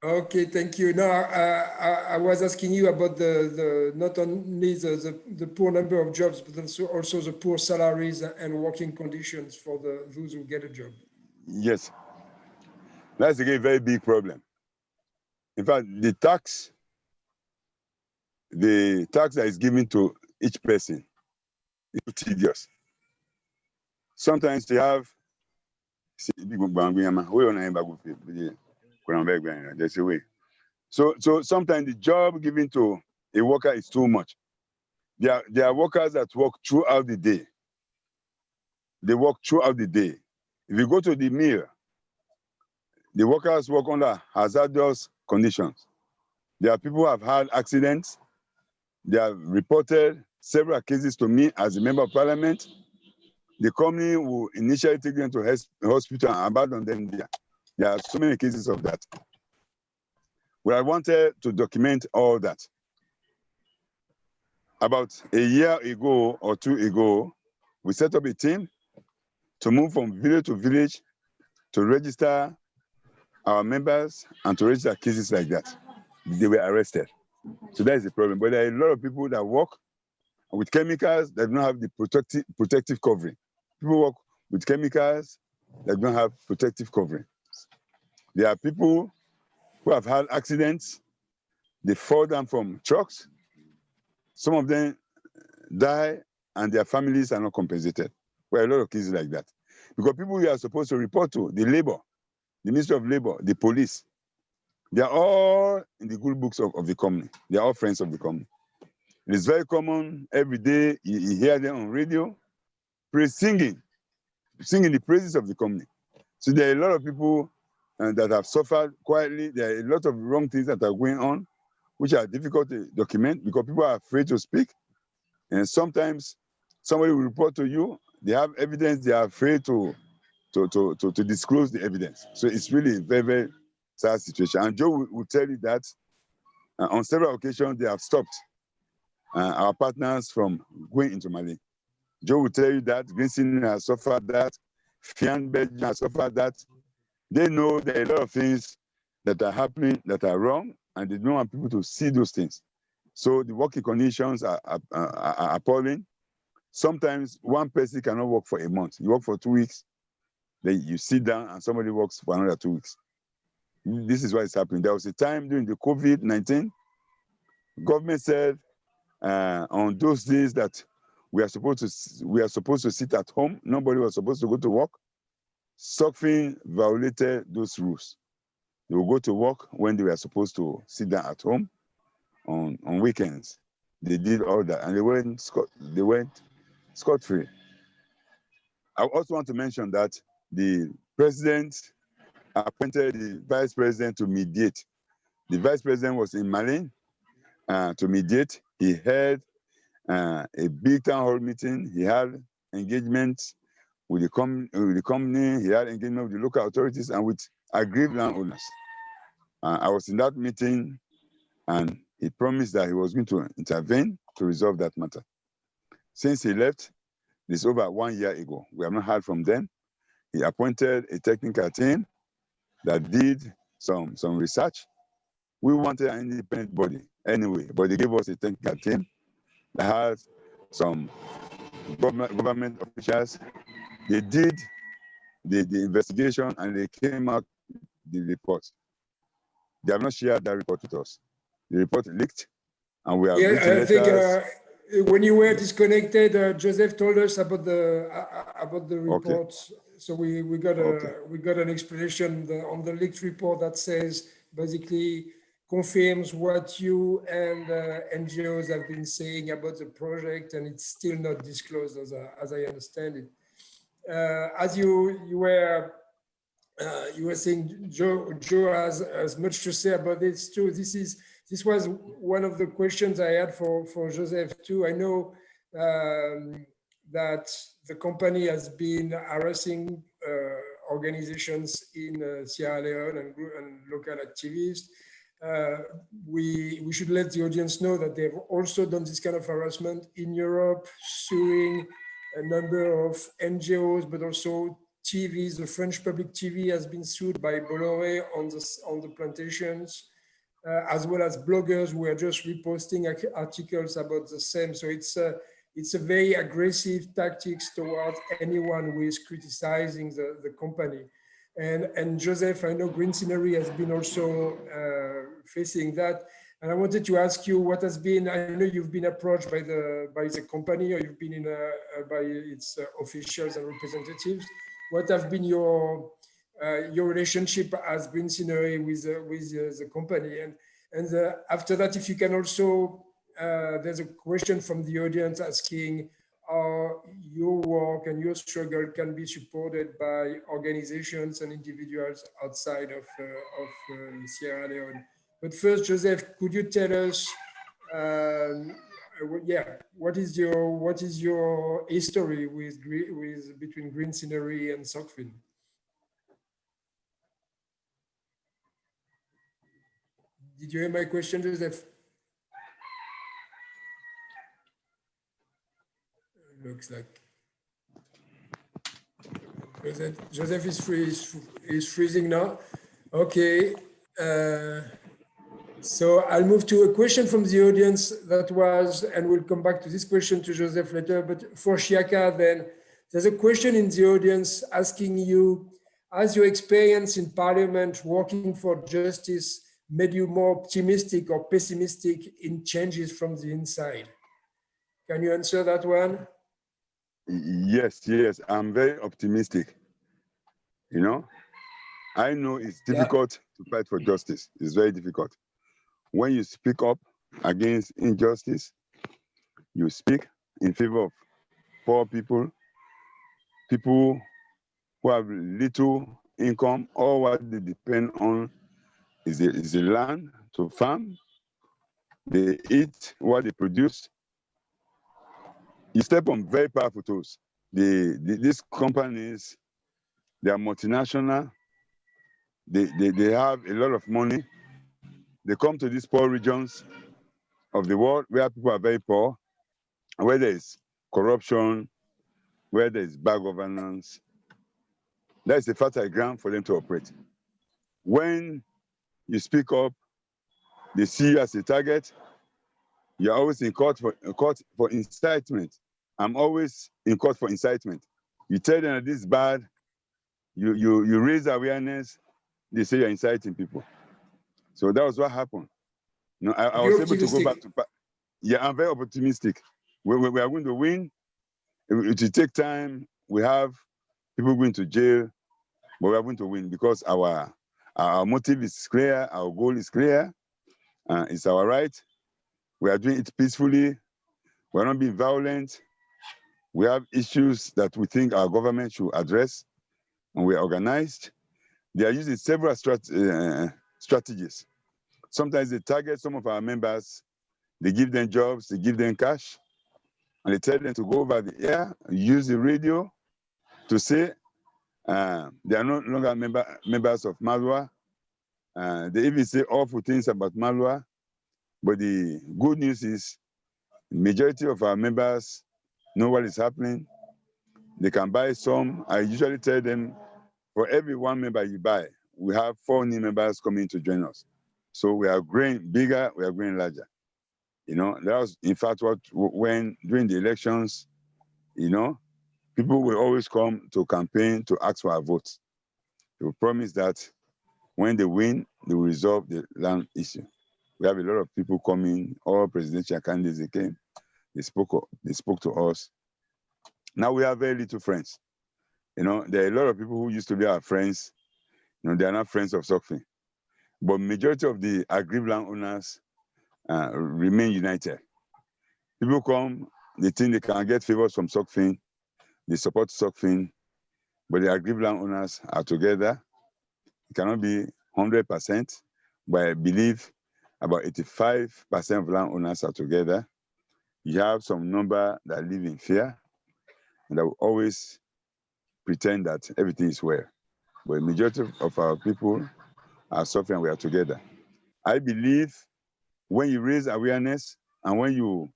Okay, thank you. No, I was asking you about the not only the poor number of jobs, but also the poor salaries and working conditions for those who get a job. Yes. That's a very big problem. In fact, the tax that is given to each person is tedious. Sometimes you have there's a way. So sometimes the job given to a worker is too much. There are workers that work throughout the day. They work throughout the day. If you go to the mill, the workers work under hazardous conditions. There are people who have had accidents. They have reported several cases to me as a member of parliament. The company will initially take them to hospital and abandon them there. There are so many cases of that. Well, I wanted to document all that. About a year ago or two ago, we set up a team to move from village to village to register our members and to register cases like that. They were arrested. So that is the problem. But there are a lot of people that work with chemicals that don't have the protective covering. People work with chemicals that don't have protective covering. There are people who have had accidents. They fall down from trucks. Some of them die and their families are not compensated. Well, a lot of cases like that. Because people you are supposed to report to, the labor, the Ministry of Labor, the police, they are all in the good books of the company. They are all friends of the company. It is very common every day you hear them on radio, singing the praises of the company. So there are a lot of people that have suffered quietly. There are a lot of wrong things that are going on, which are difficult to document because people are afraid to speak. And sometimes somebody will report to you, they have evidence, they are afraid to disclose the evidence. So it's really a very, very sad situation. And Joe will tell you that on several occasions they have stopped our partners from going into Mali. Joe will tell you that Green has suffered that, Fian Belgium has suffered that. They know there are a lot of things that are happening that are wrong, and they don't want people to see those things. So the working conditions are appalling. Sometimes one person cannot work for a month. You work for 2 weeks, then you sit down and somebody works for another 2 weeks. This is what is happening. There was a time during the COVID-19, government said on those days that we are supposed to sit at home. Nobody was supposed to go to work. SOCFIN violated those rules. They will go to work when they were supposed to sit down at home on weekends. They did all that, and they went scot-free. I also want to mention that the president appointed the vice president to mediate. The vice president was in Mali to mediate. He held a big town hall meeting. He had engagements with the company. He had engagement with the local authorities and with aggrieved landowners. I was in that meeting, and he promised that he was going to intervene to resolve that matter. Since he left, this over 1 year ago. We have not heard from them. He appointed a technical team that did some research. We wanted an independent body anyway, but they gave us a technical team that has some government officials. They did the investigation and they came out the report. They have not shared that report with us. the report leaked, and we have Yeah, written I think letters. when you were disconnected, Joseph told us about the Okay. report. So we got Okay. we got an explanation on the leaked report that says basically confirms what you and NGOs have been saying about the project, and it's still not disclosed as I understand it. As you were saying, Joe has much to say about this too. This was one of the questions I had for Joseph too. I know that the company has been harassing organizations in Sierra Leone and local activists. We should let the audience know that they've also done this kind of harassment in Europe, suing a number of NGOs, but also TVs. The French public TV has been sued by Bolloré on the plantations, as well as bloggers who are just reposting articles about the same. So it's a very aggressive tactics towards anyone who is criticizing the company. And Joseph, I know Green Scenery has been also facing that. And I wanted to ask you what has been, I know you've been approached by the company, or you've been by its officials and representatives. What have been your relationship as Green Scenery with the company? And after that, if you can also, there's a question from the audience asking how your work and your struggle can be supported by organizations and individuals outside of Sierra Leone. But first, Joseph, could you tell us, what is your history between Green Scenery and Sockfin? Did you hear my question, Joseph? Looks like Joseph is freezing now. Okay. So I'll move to a question from the audience that was, and we'll come back to this question to Joseph later, but for Shiaka then, there's a question in the audience asking you, has your experience in Parliament working for justice made you more optimistic or pessimistic in changes from the inside? Can you answer that one? Yes, I'm very optimistic. You know, I know it's difficult to fight for justice. It's very difficult. When you speak up against injustice, you speak in favor of poor people, people who have little income. All what they depend on is the land to farm. They eat what they produce. You step on very powerful toes. These companies, they are multinational. They have a lot of money. They come to these poor regions of the world where people are very poor, where there is corruption, where there is bad governance. That is a fertile ground for them to operate. When you speak up, they see you as a target. You're always in court for incitement. I'm always in court for incitement. You tell them that this is bad, you raise awareness, they say you're inciting people. So that was what happened. No, I was able to go back to, yeah, I'm very optimistic. We are going to win. It will take time. We have people going to jail, but we are going to win because our motive is clear, our goal is clear, it's our right. We are doing it peacefully. We are not being violent. We have issues that we think our government should address, and we are organized. They are using several strategies. Sometimes they target some of our members, they give them jobs, they give them cash, and they tell them to go over the air, use the radio to say they are no longer members of Malwa. They even say awful things about Malwa. But the good news is the majority of our members know what is happening. They can buy some. I usually tell them, for every one member you buy, we have 4 new members coming to join us. So we are growing bigger, we are growing larger. You know, that was in fact when during the elections, you know, people will always come to campaign to ask for our votes. They will promise that when they win, they will resolve the land issue. We have a lot of people coming, all presidential candidates, they came, they spoke to us. Now we have very little friends. You know, there are a lot of people who used to be our friends, you know, they are not friends of Sokfin. But majority of the aggrieved landowners remain united. People come, they think they can get favors from Sokfin, they support Sokfin, but the aggrieved landowners are together. It cannot be 100%, but I believe about 85% of landowners are together. You have some number that live in fear, and that will always pretend that everything is well. But the majority of our people are suffering, we are together. I believe when you raise awareness and when you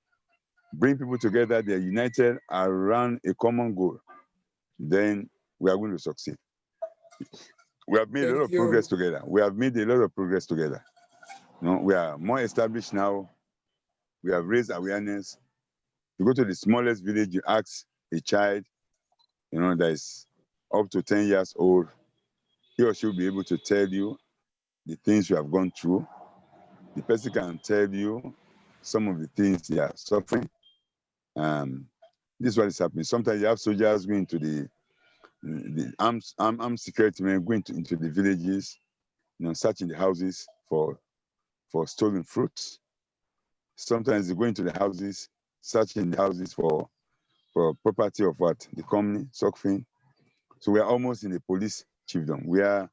bring people together, they're united around a common goal, then we are going to succeed. We have made a lot of progress together. We have made a lot of progress together. You know, we are more established now. We have raised awareness. You go to the smallest village, you ask a child, you know, that is up to 10 years old, he or she will be able to tell you the things you have gone through. The person can tell you some of the things they are suffering. This is what is happening. Sometimes you have soldiers going to the armed security men going into the villages, you know, searching the houses for stolen fruits. Sometimes they go into the houses, searching the houses for property of what? The company, Sokfin. So we are almost in the police chiefdom where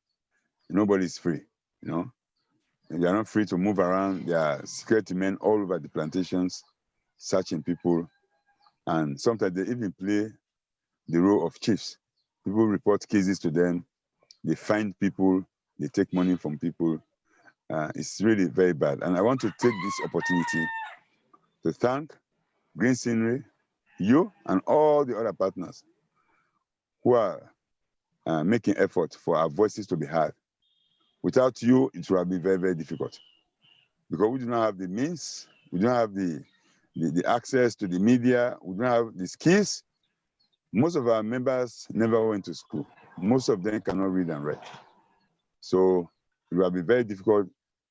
nobody is free, you know. And they are not free to move around. There are security men all over the plantations, searching people. And sometimes they even play the role of chiefs. People report cases to them. They find people. They take money from people. It's really very bad. And I want to take this opportunity to thank Green Scenery, you, and all the other partners who are making effort for our voices to be heard. Without you, it will be very, very difficult because we do not have the means, we don't have the access to the media, we don't have the skills. Most of our members never went to school. Most of them cannot read and write. So it will be very difficult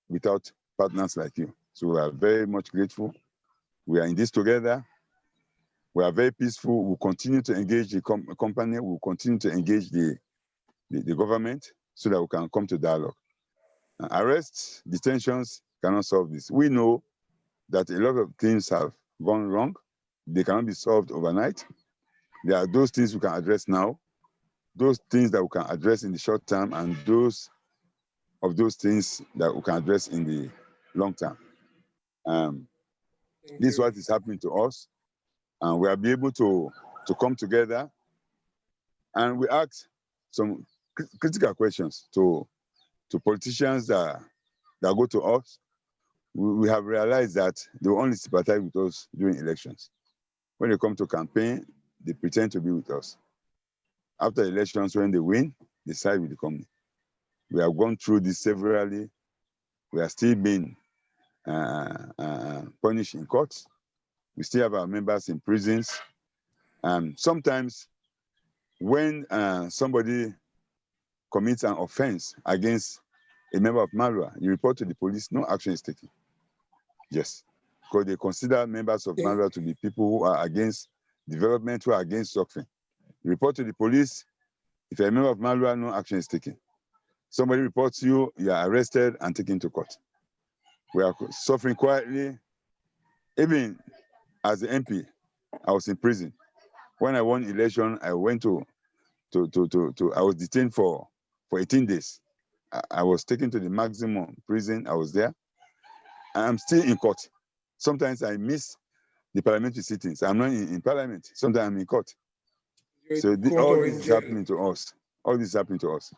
without partners like you. So we are very much grateful. We are in this together. We are very peaceful. We'll continue to engage the company. We'll continue to engage the government so that we can come to dialogue. Arrests, detentions cannot solve this. We know that a lot of things have gone wrong. They cannot be solved overnight. There are those things we can address now, those things that we can address in the short term, and those things that we can address in the long term. This is what is happening to us. And we will be able to come together, and we ask some critical questions to politicians that go to us. We have realized that they will only sympathize with us during elections. When they come to campaign, they pretend to be with us. After elections, when they win, they side with the company. We have gone through this severally. We are still being punished in courts. We still have our members in prisons. Sometimes when somebody commits an offense against a member of Malwa, you report to the police, no action is taken. Yes, because they consider members of Malwa to be people who are against development, who are against Sokfin. You report to the police, if you're a member of Malwa, no action is taken. Somebody reports you, you are arrested and taken to court. We are suffering quietly. Even as the MP, I was in prison. When I won election, I went I was detained for 18 days. I was taken to the maximum prison. I was there. I'm still in court. Sometimes I miss the parliamentary sittings. I'm not in parliament. Sometimes I'm in court. So all this is happening to us. All this is happening to us.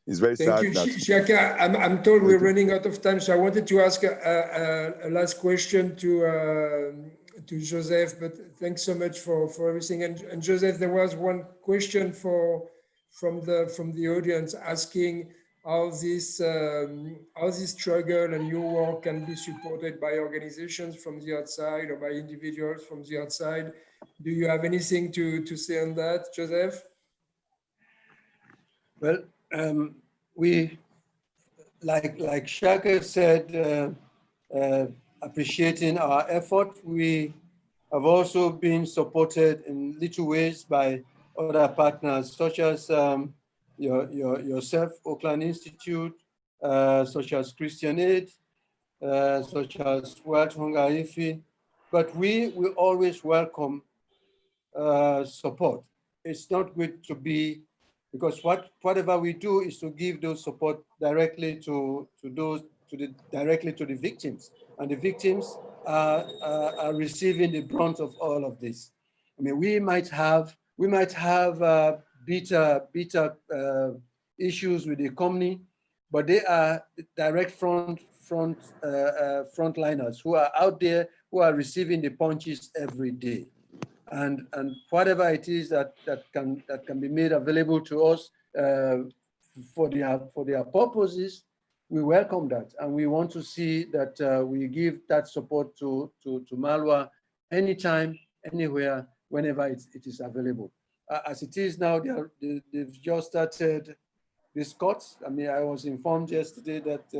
It's very sad. Thank you, Shiaka. I'm told we're running out of time, so I wanted to ask a last question to Joseph, but thanks so much for everything. And Joseph, there was one question from the audience asking how this struggle and your work can be supported by organizations from the outside or by individuals from the outside. Do you have anything to say on that, Joseph? Well, we, like Shiaka said, appreciating our effort. We have also been supported in little ways by other partners, such as yourself, Oakland Institute, such as Christian Aid, such as World Hunger IFI. But we will always welcome support. It's not good to be, because whatever we do is to give those support directly to the victims, and the victims are receiving the brunt of all of this. I mean, we might have bitter issues with the company, but they are direct frontliners who are out there, who are receiving the punches every day. And whatever it is that can be made available to us for their purposes, we welcome that, and we want to see that we give that support to Malwa anytime, anywhere, whenever it is available. As it is now, they've just started this court. I mean, I was informed yesterday that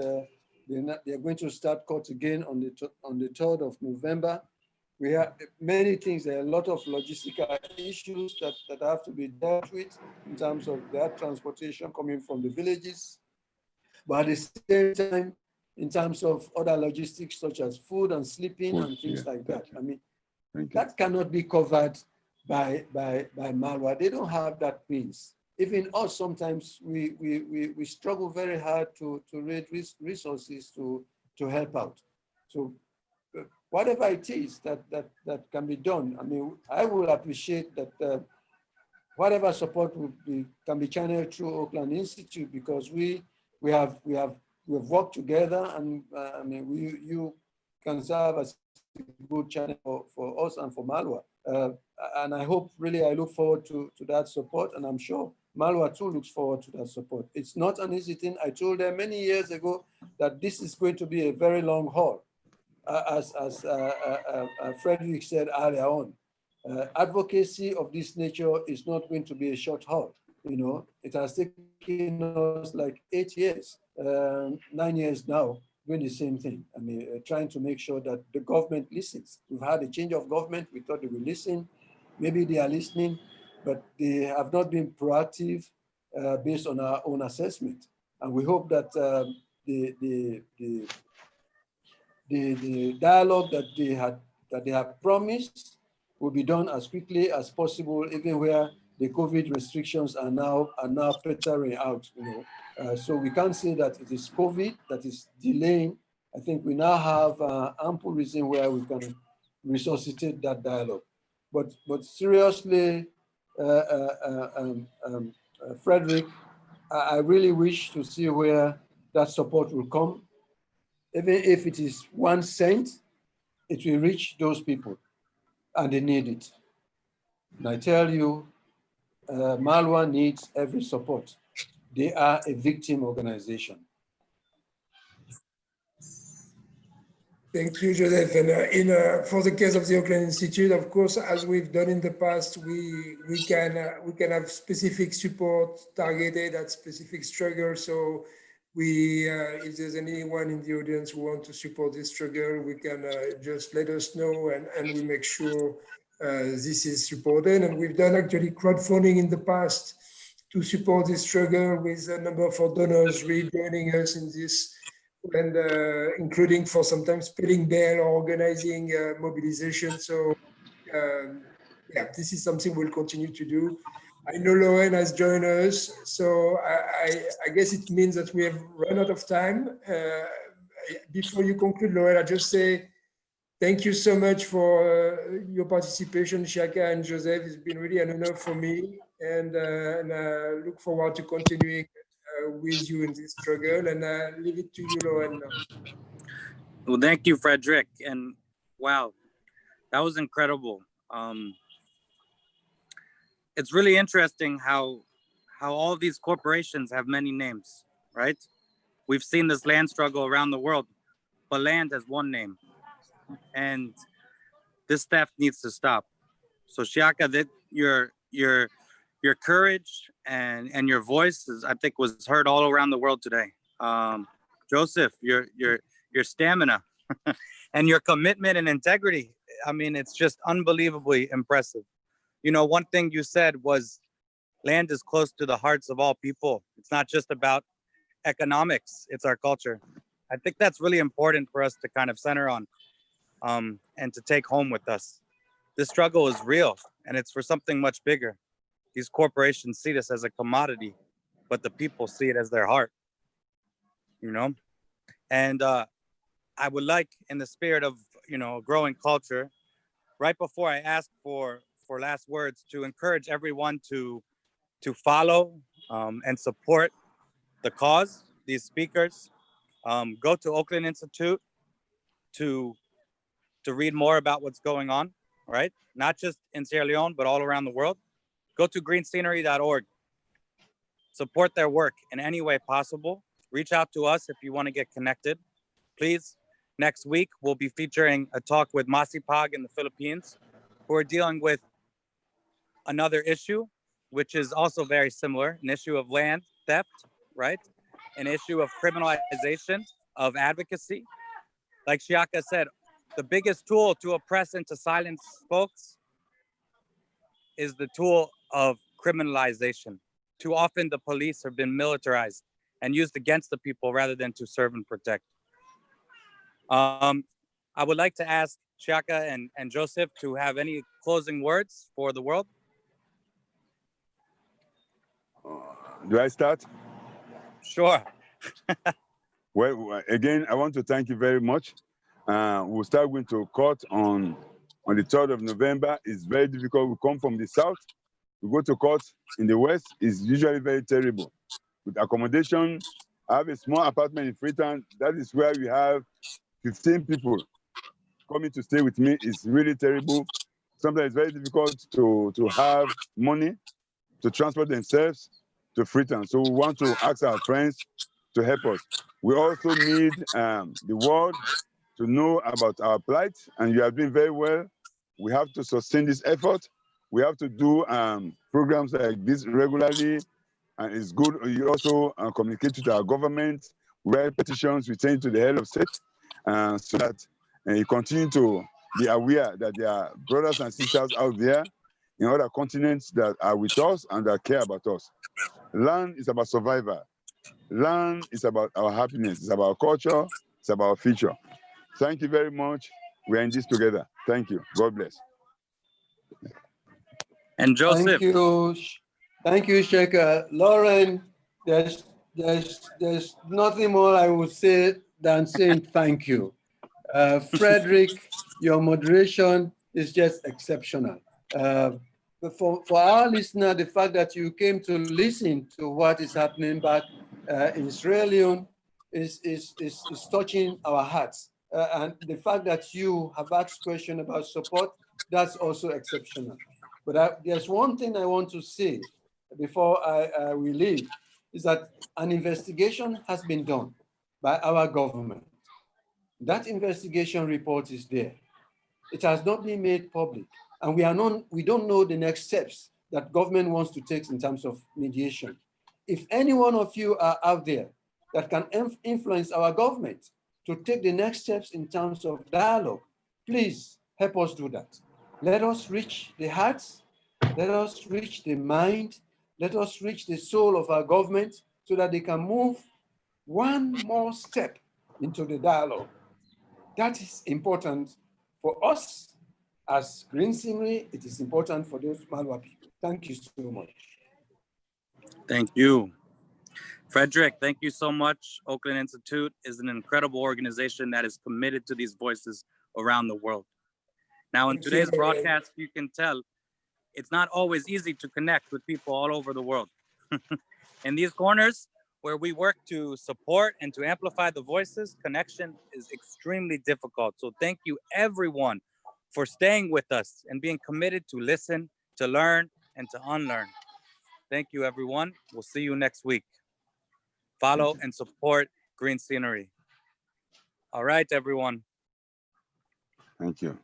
they're going to start court again on the 3rd of November. We have many things. There are a lot of logistical issues that have to be dealt with in terms of their transportation coming from the villages. But at the same time, in terms of other logistics such as food and sleeping and things like that, I mean, that cannot be covered by Malwa. They don't have that means. Even us, sometimes we struggle very hard to raise resources to help out. So whatever it is that can be done, I mean, I will appreciate that whatever support can be channeled through Oakland Institute, because we have worked together, and I mean, you can serve as a good channel for us and for Malwa. And I look forward to that support, and I'm sure Malwa too looks forward to that support. It's not an easy thing. I told them many years ago that this is going to be a very long haul. As Frederick said earlier on, advocacy of this nature is not going to be a short haul. You know, it has taken us like 8 years, 9 years now, doing the same thing. I mean, trying to make sure that the government listens. We've had a change of government. We thought they would listen. Maybe they are listening, but they have not been proactive based on our own assessment. And we hope that the dialogue that they have promised will be done as quickly as possible, even where the COVID restrictions are now petering out. You know, so we can't say that it is COVID that is delaying. I think we now have ample reason where we can resuscitate that dialogue. But seriously, Frederick, I really wish to see where that support will come. Even if it is 1 cent, it will reach those people, and they need it. And I tell you, Malwa needs every support. They are a victim organization. Thank you, Joseph. And for the case of the Oakland Institute, of course, as we've done in the past, we can have specific support targeted at specific struggles. So if there's anyone in the audience who wants to support this struggle, we can just let us know, and we make sure this is supported. And we've done actually crowdfunding in the past to support this struggle, with a number of donors rejoining us in this, and including for sometimes paying bail or organizing mobilization. So yeah, this is something we'll continue to do. I know Lauren has joined us, so I guess it means that we have run out of time. Before you conclude, Lauren, I just say thank you so much for your participation, Shiaka and Joseph. It's been really an honor for me, and I look forward to continuing with you in this struggle, and leave it to you, Lauren. Well, thank you, Frederick. And wow, that was incredible. It's really interesting how all these corporations have many names, right? We've seen this land struggle around the world, but land has one name, and this theft needs to stop. So Shiaka, that your courage and your voice is, I think, was heard all around the world today. Joseph, your stamina and your commitment and integrity. I mean, it's just unbelievably impressive. You know, one thing you said was land is close to the hearts of all people. It's not just about economics, it's our culture. I think that's really important for us to kind of center on and to take home with us. This struggle is real and it's for something much bigger. These corporations see this as a commodity, but the people see it as their heart, you know? And I would like, in the spirit of, you know, growing culture, right before I ask for last words, to encourage everyone to follow and support the cause, these speakers. Go to Oakland Institute to read more about what's going on, right? Not just in Sierra Leone, but all around the world. Go to greenscenery.org. Support their work in any way possible. Reach out to us if you want to get connected. Please, next week, we'll be featuring a talk with Masipag in the Philippines, who are dealing with another issue, which is also very similar, an issue of land theft, right? An issue of criminalization of advocacy. Like Shiaka said, the biggest tool to oppress and to silence folks is the tool of criminalization. Too often the police have been militarized and used against the people rather than to serve and protect. I would like to ask Shiaka and Joseph to have any closing words for the world. Do I start? Sure. Well, again, I want to thank you very much. We'll start going to court on the 3rd of November. It's very difficult. We come from the south. We go to court in the west. It's usually very terrible. With accommodation, I have a small apartment in Freetown. That is where we have 15 people coming to stay with me. It's really terrible. Sometimes it's very difficult to have money to transport themselves to Freetown. So we want to ask our friends to help us. We also need the world to know about our plight, and you have been very well. We have to sustain this effort. We have to do programs like this regularly, and it's good. You also communicate with our government, write petitions, we send to the head of state, so that you continue to be aware that there are brothers and sisters out there in other continents that are with us and that care about us. Land is about survival. Land is about our happiness. It's about our culture. It's about our future. Thank you very much. We are in this together. Thank you. God bless. And Joseph. Thank you, Shiaka. Lauren, there's nothing more I would say than saying thank you. Frederick, your moderation is just exceptional. For our listener, the fact that you came to listen to what is happening back in Sierra Leone is touching our hearts. And the fact that you have asked questions about support, that's also exceptional. But there's one thing I want to say before we leave, is that an investigation has been done by our government. That investigation report is there. It has not been made public, and we don't know the next steps that government wants to take in terms of mediation. If any one of you are out there that can influence our government to take the next steps in terms of dialogue, please help us do that. Let us reach the hearts, let us reach the mind, let us reach the soul of our government so that they can move one more step into the dialogue. That is important for us as Green Scenery. It is important for those Malwa people. Thank you so much. Thank you. Frederick, thank you so much. Oakland Institute is an incredible organization that is committed to these voices around the world. Now, in today's broadcast, you can tell it's not always easy to connect with people all over the world. In these corners where we work to support and to amplify the voices, connection is extremely difficult. So thank you everyone for staying with us and being committed to listen, to learn, and to unlearn. Thank you, everyone. We'll see you next week. Follow and support Green Scenery. All right, everyone. Thank you.